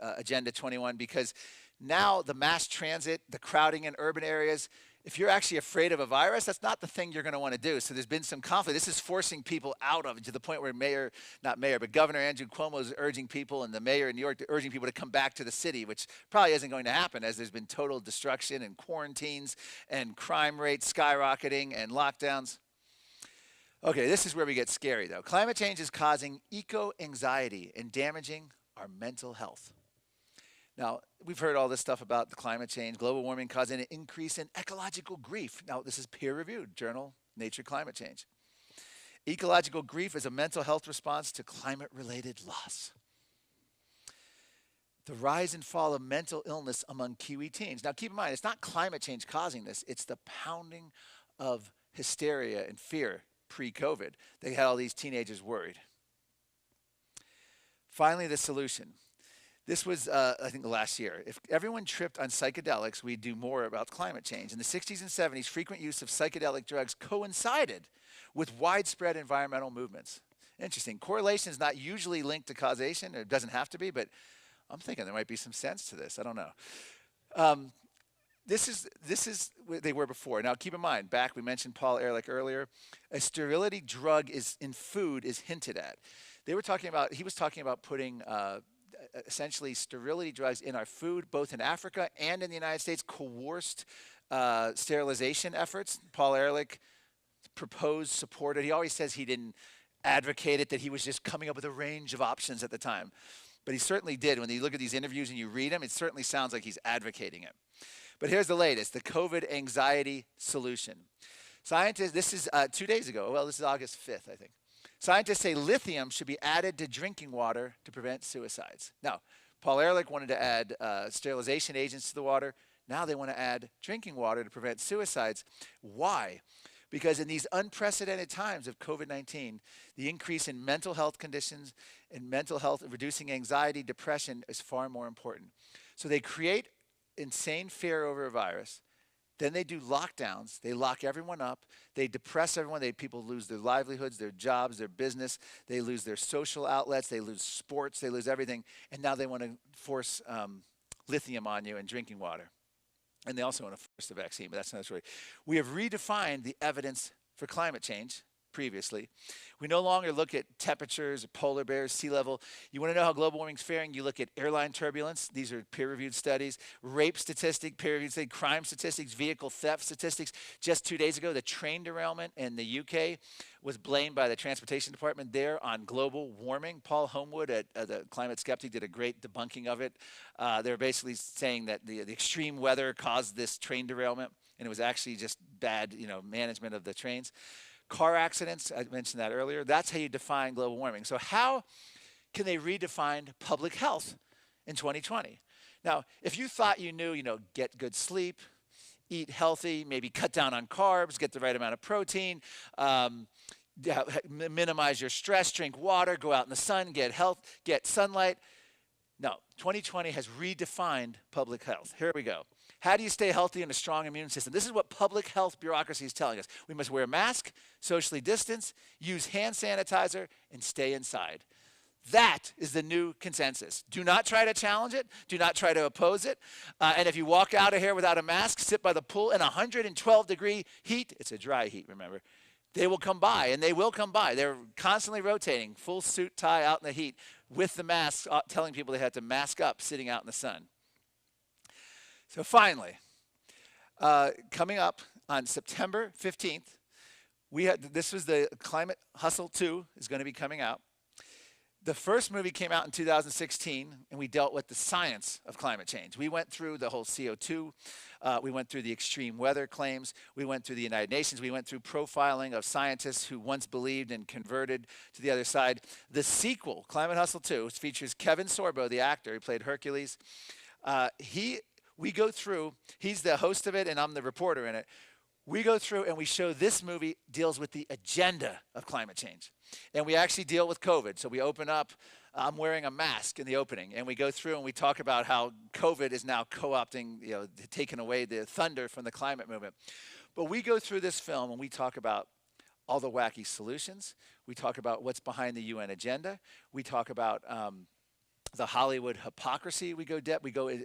Agenda 21 because now the mass transit, the crowding in urban areas, if you're actually afraid of a virus, that's not the thing you're going to want to do. So there's been some conflict. This is forcing people out of it to the point where Governor Andrew Cuomo is urging people and the mayor in New York urging people to come back to the city, which probably isn't going to happen as there's been total destruction and quarantines and crime rates skyrocketing and lockdowns. Okay, this is where we get scary though. Climate change is causing eco-anxiety and damaging our mental health. Now, we've heard all this stuff about the climate change, global warming causing an increase in ecological grief. Now, this is peer-reviewed, journal, Nature Climate Change. Ecological grief is a mental health response to climate-related loss. The rise and fall of mental illness among Kiwi teens. Now, keep in mind, it's not climate change causing this. It's the pounding of hysteria and fear pre-COVID. They had all these teenagers worried. Finally, the solution. This was, I think, last year. If everyone tripped on psychedelics, we'd do more about climate change. In the 60s and 70s, frequent use of psychedelic drugs coincided with widespread environmental movements. Interesting. Correlation is not usually linked to causation. It doesn't have to be, but I'm thinking there might be some sense to this. I don't know. This is where they were before. Now, keep in mind, back we mentioned Paul Ehrlich earlier. A sterility drug in food is hinted at. He was talking about putting essentially sterility drugs in our food, both in Africa and in the United States, coerced sterilization efforts. Paul Ehrlich proposed, supported. He always says he didn't advocate it, that he was just coming up with a range of options at the time. But he certainly did. When you look at these interviews and you read them, it certainly sounds like he's advocating it. But here's the latest, the COVID anxiety solution. Scientists, this is 2 days ago. Well, this is August 5th, I think. Scientists say lithium should be added to drinking water to prevent suicides. Now, Paul Ehrlich wanted to add sterilization agents to the water. Now they want to add drinking water to prevent suicides. Why? Because in these unprecedented times of COVID-19, the increase in mental health conditions and mental health, reducing anxiety, depression is far more important. So they create insane fear over a virus. Then they do lockdowns. They lock everyone up. They depress everyone. People lose their livelihoods, their jobs, their business. They lose their social outlets. They lose sports. They lose everything. And now they want to force lithium on you and drinking water. And they also want to force the vaccine, but that's another story. We have redefined the evidence for climate change previously. We no longer look at temperatures, polar bears, sea level. You want to know how global warming is faring? You look at airline turbulence. These are peer-reviewed studies. Rape statistic, peer-reviewed study, crime statistics, vehicle theft statistics. Just 2 days ago, the train derailment in the UK was blamed by the Transportation Department there on global warming. Paul Homewood at the Climate Skeptic did a great debunking of it. They're basically saying that the extreme weather caused this train derailment, and it was actually just bad, management of the trains. Car accidents, I mentioned that earlier. That's how you define global warming. So how can they redefine public health in 2020? Now, if you thought you knew, get good sleep, eat healthy, maybe cut down on carbs, get the right amount of protein, minimize your stress, drink water, go out in the sun, get sunlight. No, 2020 has redefined public health. Here we go. How do you stay healthy and a strong immune system? This is what public health bureaucracy is telling us. We must wear a mask, socially distance, use hand sanitizer, and stay inside. That is the new consensus. Do not try to challenge it. Do not try to oppose it. And if you walk out of here without a mask, sit by the pool in 112-degree heat, it's a dry heat, remember, they will come by, and they will come by. They're constantly rotating, full suit, tie, out in the heat, with the masks, telling people they had to mask up sitting out in the sun. So finally, Coming up on September 15th, this was the Climate Hustle 2 is going to be coming out. The first movie came out in 2016, and we dealt with the science of climate change. We went through the whole CO2. We went through the extreme weather claims. We went through the United Nations. We went through profiling of scientists who once believed and converted to the other side. The sequel, Climate Hustle 2, features Kevin Sorbo, the actor who played Hercules. We go through, he's the host of it, and I'm the reporter in it. We go through and we show this movie deals with the agenda of climate change. And we actually deal with COVID. So we open up, I'm wearing a mask in the opening, and we go through and we talk about how COVID is now co-opting, taking away the thunder from the climate movement. But we go through this film and we talk about all the wacky solutions. We talk about what's behind the UN agenda. We talk about the Hollywood hypocrisy. We go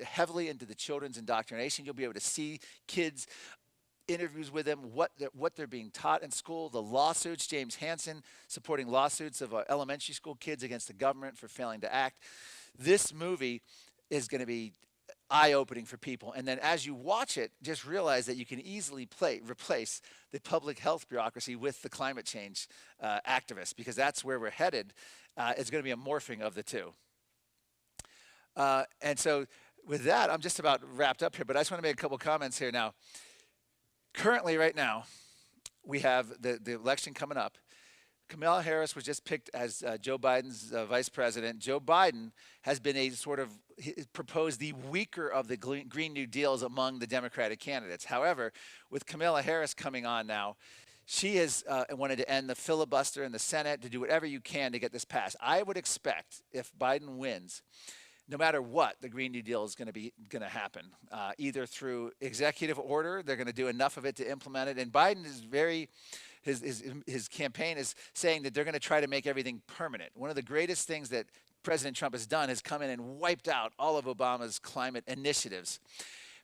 heavily into the children's indoctrination. You'll be able to see kids, interviews with them, what they're being taught in school, the lawsuits, James Hansen supporting lawsuits of elementary school kids against the government for failing to act. This movie is going to be eye-opening for people. And then as you watch it, just realize that you can easily replace the public health bureaucracy with the climate change activists, because that's where we're headed. It's going to be a morphing of the two. And so with that, I'm just about wrapped up here, but I just want to make a couple comments here now. Currently, right now, we have the election coming up. Kamala Harris was just picked as Joe Biden's vice president. Joe Biden has been proposed the weaker of the Green New Deals among the Democratic candidates. However, with Kamala Harris coming on now, she has wanted to end the filibuster in the Senate, to do whatever you can to get this passed. I would expect, if Biden wins, no matter what, the Green New Deal is going to happen, either through executive order. They're going to do enough of it to implement it. And Biden is his campaign is saying that they're going to try to make everything permanent. One of the greatest things that President Trump has done is come in and wiped out all of Obama's climate initiatives.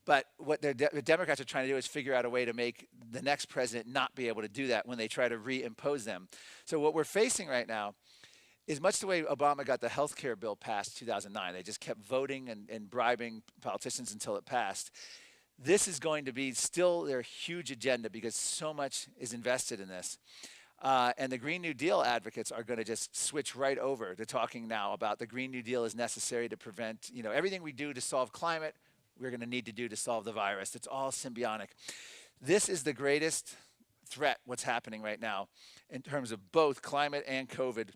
But what the Democrats are trying to do is figure out a way to make the next president not be able to do that when they try to reimpose them. So what we're facing right now is much the way Obama got the health care bill passed in 2009. They just kept voting and bribing politicians until it passed. This is going to be still their huge agenda, because so much is invested in this. And the Green New Deal advocates are going to just switch right over to talking now about the Green New Deal is necessary to prevent, everything we do to solve climate, we're going to need to do to solve the virus. It's all symbiotic. This is the greatest threat, what's happening right now, in terms of both climate and COVID.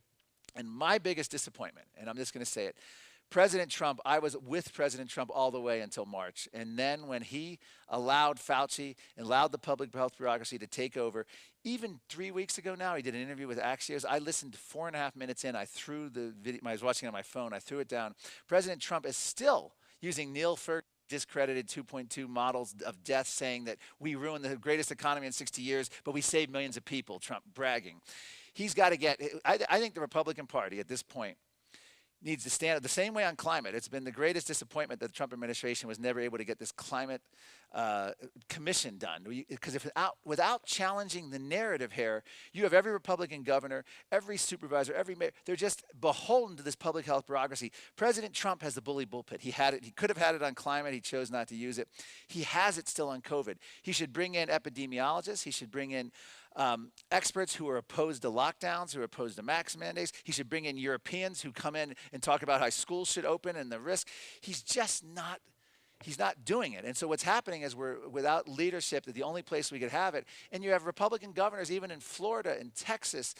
And my biggest disappointment, and I'm just going to say it, President Trump, I was with President Trump all the way until March. And then when he allowed Fauci and allowed the public health bureaucracy to take over, even 3 weeks ago now, he did an interview with Axios. I listened 4.5 minutes in. I threw the video, I was watching it on my phone. I threw it down. President Trump is still using Neil Ferguson discredited 2.2 models of death, saying that we ruined the greatest economy in 60 years, but we saved millions of people, Trump bragging. He's got to get, I think the Republican Party at this point needs to stand up the same way on climate. It's been the greatest disappointment that the Trump administration was never able to get this climate commission done. Because without challenging the narrative here, you have every Republican governor, every supervisor, every mayor, they're just beholden to this public health bureaucracy. President Trump has the bully bullpit. He had it. He could have had it on climate. He chose not to use it. He has it still on COVID. He should bring in epidemiologists. He should bring in experts who are opposed to lockdowns, who are opposed to mask mandates. He should bring in Europeans who come in and talk about how schools should open and the risk. He's not doing it. And so what's happening is we're without leadership, the only place we could have it. And you have Republican governors, even in Florida and Texas,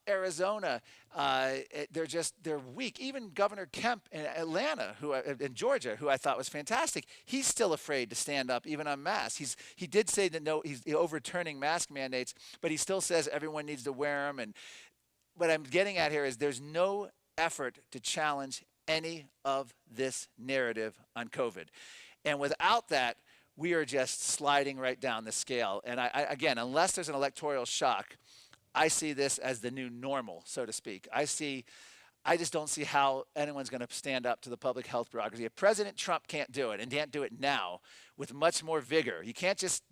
Arizona, they're weak. Even Governor Kemp in Atlanta, in Georgia, who I thought was fantastic, he's still afraid to stand up even on masks. He did say that no, he's overturning mask mandates, but he still says everyone needs to wear them. And what I'm getting at here is there's no effort to challenge any of this narrative on COVID. And without that, we are just sliding right down the scale. And again, unless there's an electoral shock, I see this as the new normal, so to speak. I just don't see how anyone's going to stand up to the public health bureaucracy. If President Trump can't do it, and can't do it now with much more vigor, you can't just,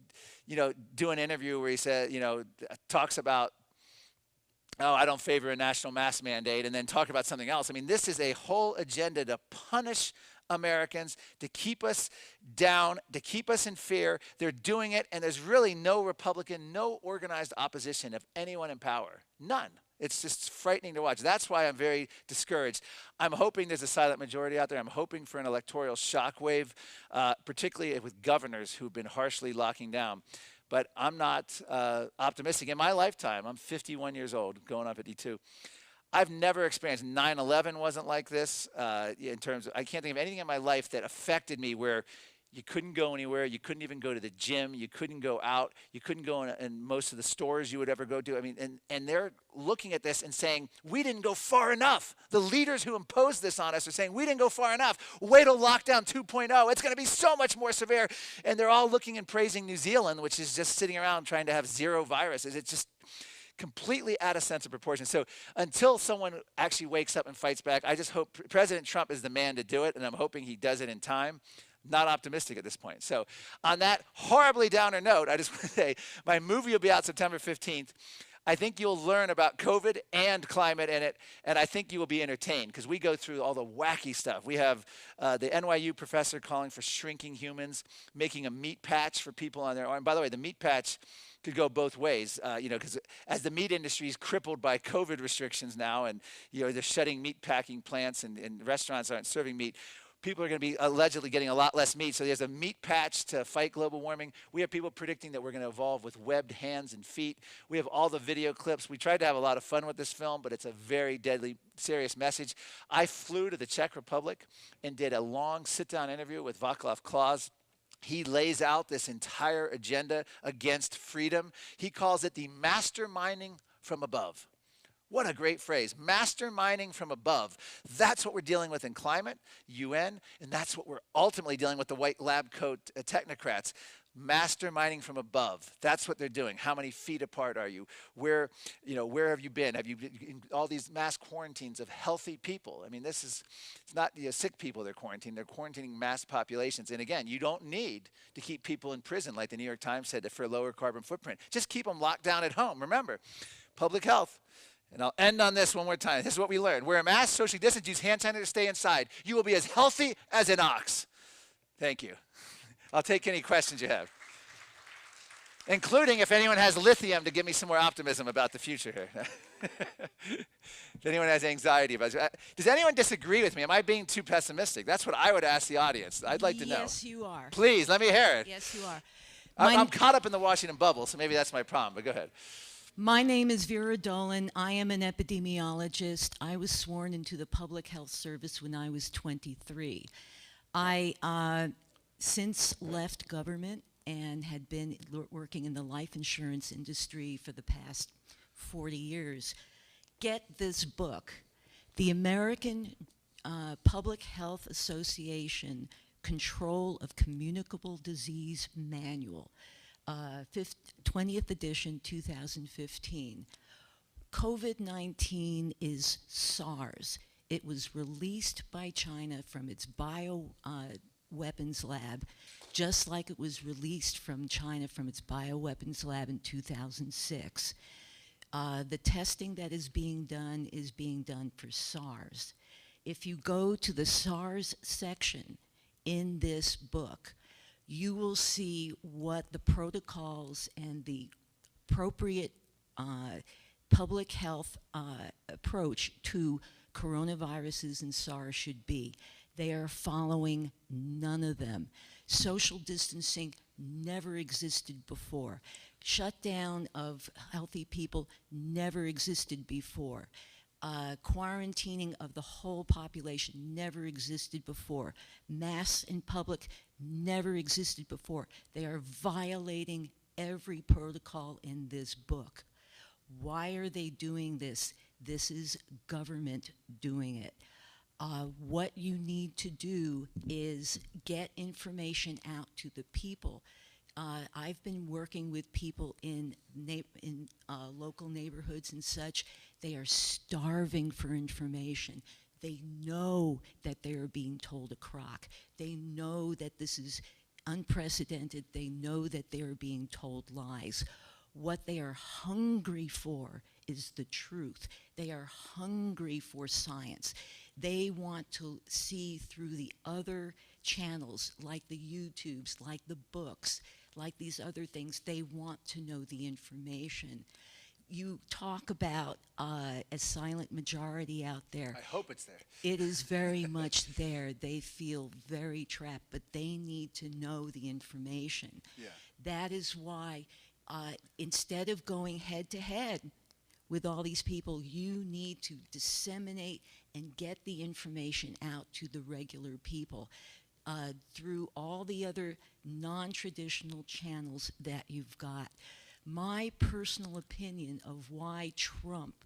do an interview where he says, talks about oh, I don't favor a national mask mandate, and then talk about something else. I mean, this is a whole agenda to punish Americans, to keep us down, to keep us in fear. They're doing it, and there's really no Republican, no organized opposition of anyone in power. None. It's just frightening to watch. That's why I'm very discouraged. I'm hoping there's a silent majority out there. I'm hoping for an electoral shockwave, particularly with governors who've been harshly locking down. But I'm not optimistic. In my lifetime, I'm 51 years old, going on 52. I've never experienced 9/11 wasn't like this in terms of, I can't think of anything in my life that affected me where you couldn't go anywhere, you couldn't even go to the gym, you couldn't go out, you couldn't go in most of the stores you would ever go to. I mean, and they're looking at this and saying, we didn't go far enough. The leaders who imposed this on us are saying, we didn't go far enough. Wait till lockdown 2.0. It's going to be so much more severe. And they're all looking and praising New Zealand, which is just sitting around trying to have zero viruses. It's just completely out of sense of proportion. So until someone actually wakes up and fights back, I just hope President Trump is the man to do it, and I'm hoping he does it in time. Not optimistic at this point. So on that horribly downer note, I just want to say my movie will be out September 15th. I think you'll learn about COVID and climate in it, and I think you will be entertained because we go through all the wacky stuff. We have the NYU professor calling for shrinking humans, making a meat patch for people on their arm. By the way, the meat patch could go both ways, because as the meat industry is crippled by COVID restrictions now, and they're shutting meat packing plants and restaurants aren't serving meat, people are going to be allegedly getting a lot less meat. So there's a meat patch to fight global warming. We have people predicting that we're going to evolve with webbed hands and feet. We have all the video clips. We tried to have a lot of fun with this film, but it's a very deadly, serious message. I flew to the Czech Republic and did a long sit-down interview with Václav Klaus. He lays out this entire agenda against freedom. He calls it the masterminding from above. What a great phrase, masterminding from above. That's what we're dealing with in climate, UN, and that's what we're ultimately dealing with the white lab coat technocrats. Masterminding from above. That's what they're doing. How many feet apart are you? Where have you been? Have you been in all these mass quarantines of healthy people? I mean, it's not sick people they're quarantining. They're quarantining mass populations. And again, you don't need to keep people in prison, like the New York Times said, for a lower carbon footprint. Just keep them locked down at home. Remember, public health. And I'll end on this one more time. This is what we learned. Wear a mask, socially distance, use hand sanitizer to stay inside. You will be as healthy as an ox. Thank you. I'll take any questions you have, including if anyone has lithium to give me some more optimism about the future here. If anyone has anxiety about it. Does anyone disagree with me? Am I being too pessimistic? That's what I would ask the audience. I'd like to know. Yes, you are. Please, let me hear it. Yes, you are. I'm caught up in the Washington bubble, so maybe that's my problem, but go ahead. My name is Vera Dolan. I am an epidemiologist. I was sworn into the Public Health Service when I was 23. I since left government and had been working in the life insurance industry for the past 40 years. Get this book, the American Public Health Association Control of Communicable Disease Manual. 20th edition, 2015. COVID-19 is SARS. It was released by China from its bioweapons lab, just like it was released from China from its bioweapons lab in 2006. The testing that is being done for SARS. If you go to the SARS section in this book, you will see what the protocols and the appropriate public health approach to coronaviruses and SARS should be. They are following none of them. Social distancing never existed before. Shutdown of healthy people never existed before. Quarantining of the whole population never existed before. Masks in public never existed before. They are violating every protocol in this book. Why are they doing this? This is government doing it. What you need to do is get information out to the people. I've been working with people in local neighborhoods and such. They are starving for information. They know that they are being told a crock. They know that this is unprecedented. They know that they are being told lies. What they are hungry for is the truth. They are hungry for science. They want to see through the other channels, like the YouTubes, like the books, like these other things. They want to know the information. You talk about a silent majority out there. I hope it's there. It is very much there. They feel very trapped, but they need to know the information. Yeah. That is why instead of going head to head with all these people, you need to disseminate and get the information out to the regular people through all the other non-traditional channels that you've got. My personal opinion of why Trump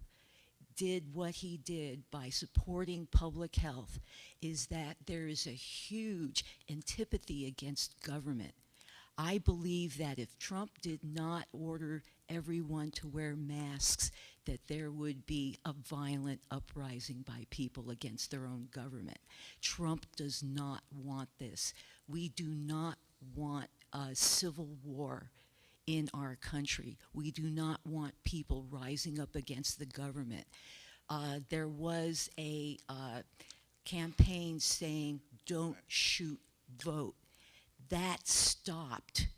did what he did by supporting public health is that there is a huge antipathy against government. I believe that if Trump did not order everyone to wear masks, that there would be a violent uprising by people against their own government. Trump does not want this. We do not want a civil war in our country. We do not want people rising up against the government. There was a campaign saying, "Don't shoot, vote." That stopped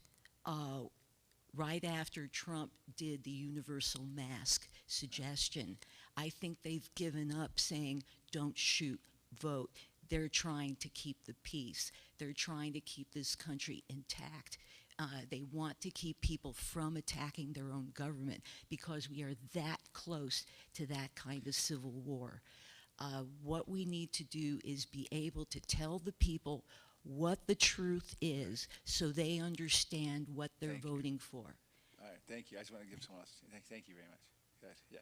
right after Trump did the universal mask suggestion. I think they've given up saying, "Don't shoot, vote." They're trying to keep the peace. They're trying to keep this country intact. They want to keep people from attacking their own government because we are that close to that kind of civil war. What we need to do is be able to tell the people what the truth is so they understand what they're voting for. All right, thank you. I just want to give someone else. Thank you very much. Good. Yeah.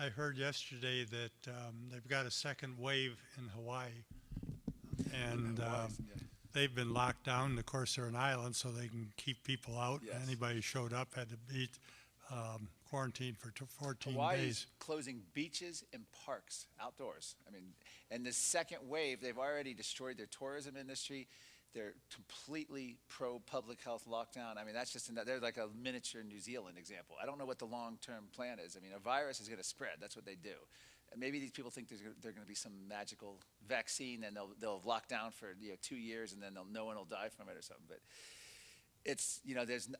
I heard yesterday that they've got a second wave in Hawaii, and they've been locked down. Of course, they're an island, so they can keep people out. Yes. Anybody who showed up had to be quarantined for 14 Hawaii's days. closing beaches and parks outdoors. I mean, and this second wave, they've already destroyed their tourism industry. They're completely pro-public health lockdown. I mean, that's just, they're like a miniature New Zealand example. I don't know what the long-term plan is. I mean, a virus is going to spread. That's what they do. And maybe these people think there's going to be some magical vaccine and they'll lock down for 2 years and then no one will die from it or something. But it's,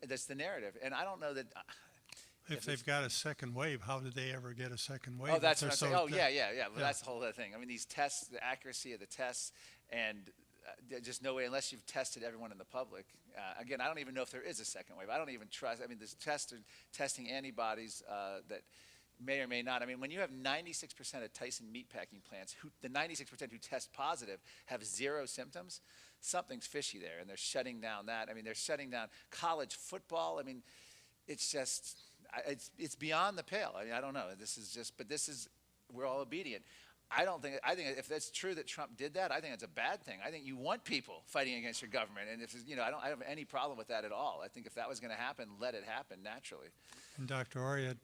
that's the narrative. And I don't know that... If they've got a second wave, how did they ever get a second wave? Oh, that's what I'm saying. Oh, yeah. Well, yeah. that's the whole other thing. I mean, these tests, the accuracy of the tests, and there's just no way, unless you've tested everyone in the public. Again, I don't even know if there is a second wave. I don't even trust. I mean, there's testing antibodies that may or may not. I mean, when you have 96% of Tyson meatpacking plants, the 96% who test positive have zero symptoms, something's fishy there, and they're shutting down that. I mean, they're shutting down college football. I mean, it's just... It's beyond the pale. I mean, I don't know. We're all obedient. I think if that's true that Trump did that, I think it's a bad thing. I think you want people fighting against your government. And I don't have any problem with that at all. I think if that was going to happen, let it happen naturally. And Dr. Oriot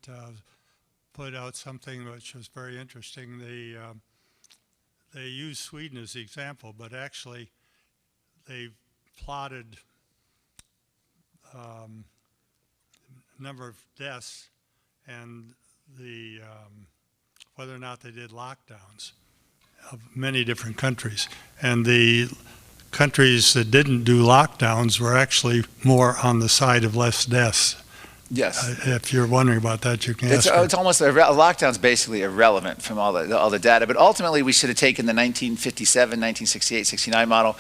put out something which was very interesting. They used Sweden as the example, but actually they plotted number of deaths and the whether or not they did lockdowns of many different countries. And the countries that didn't do lockdowns were actually more on the side of less deaths. Yes. If you're wondering about that, you can ask her. It's almost, lockdown's basically irrelevant from all the data. But ultimately, we should have taken the 1957, 1968, 69 model.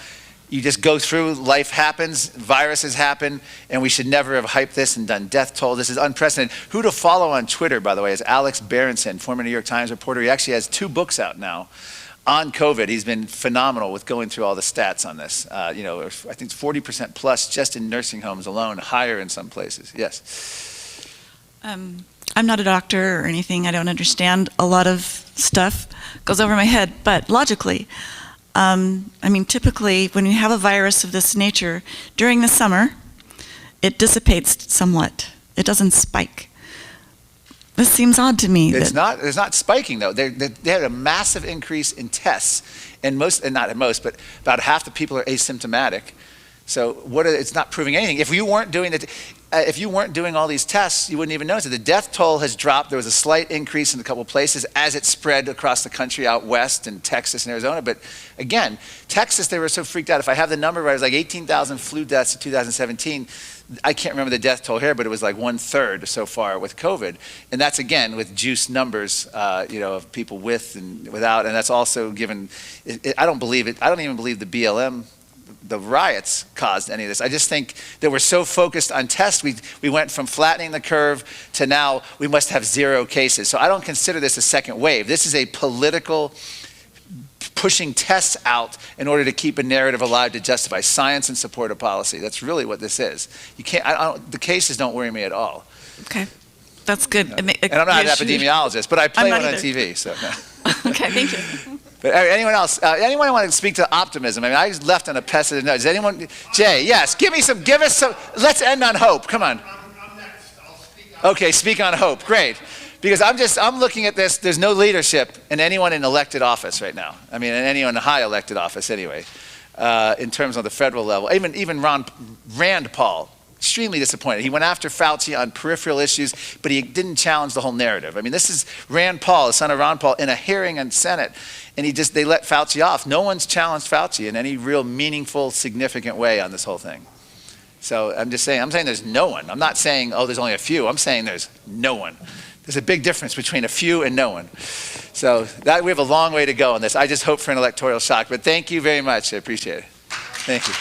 You just go through, life happens, viruses happen, and we should never have hyped this and done death toll. This is unprecedented. Who to follow on Twitter, by the way, is Alex Berenson, former New York Times reporter. He actually has 2 books out now on COVID. He's been phenomenal with going through all the stats on this. I think it's 40% plus just in nursing homes alone, higher in some places. Yes. I'm not a doctor or anything. I don't understand a lot of stuff. Goes over my head, but logically, typically when you have a virus of this nature, during the summer, it dissipates somewhat. It doesn't spike. This seems odd to me. It's not spiking though. They had a massive increase in tests, and but about half the people are asymptomatic. So it's not proving anything. If you weren't doing it, if you weren't doing all these tests, you wouldn't even notice it. The death toll has dropped. There was a slight increase in a couple of places as it spread across the country out west in Texas and Arizona. But again, Texas, they were so freaked out. If I have the number right, it was like 18,000 flu deaths in 2017. I can't remember the death toll here, but it was like 1/3 so far with COVID. And that's, again, with juice numbers, of people with and without. And that's also given, I don't believe it. I don't even believe the BLM, the riots caused any of this. I just think that we're so focused on tests, we went from flattening the curve to now we must have 0 cases. So I don't consider this a second wave. This is a political pushing tests out in order to keep a narrative alive to justify science and support a policy. That's really what this is. You can't. the cases don't worry me at all. Okay, that's good. And I'm not an epidemiologist, but I play one on either. TV. So. Okay, thank you. But anyone else? Anyone want to speak to optimism? I mean, I left on a pessimist note. Does anyone? Jay, yes. Give us some. Let's end on hope. Come on. I'm next. I'll speak on Okay, speak on hope. Great. Because I'm looking at this, there's no leadership in anyone in elected office right now. I mean, in anyone in high elected office anyway, in terms of the federal level. Even Rand Paul, extremely disappointed. He went after Fauci on peripheral issues, but he didn't challenge the whole narrative. I mean, this is Rand Paul, the son of Ron Paul, in a hearing in Senate, and they let Fauci off. No one's challenged Fauci in any real meaningful, significant way on this whole thing. So I'm saying there's no one. I'm not saying, oh, there's only a few. I'm saying there's no one. There's a big difference between a few and no one. So we have a long way to go on this. I just hope for an electoral shock. But thank you very much. I appreciate it. Thank you.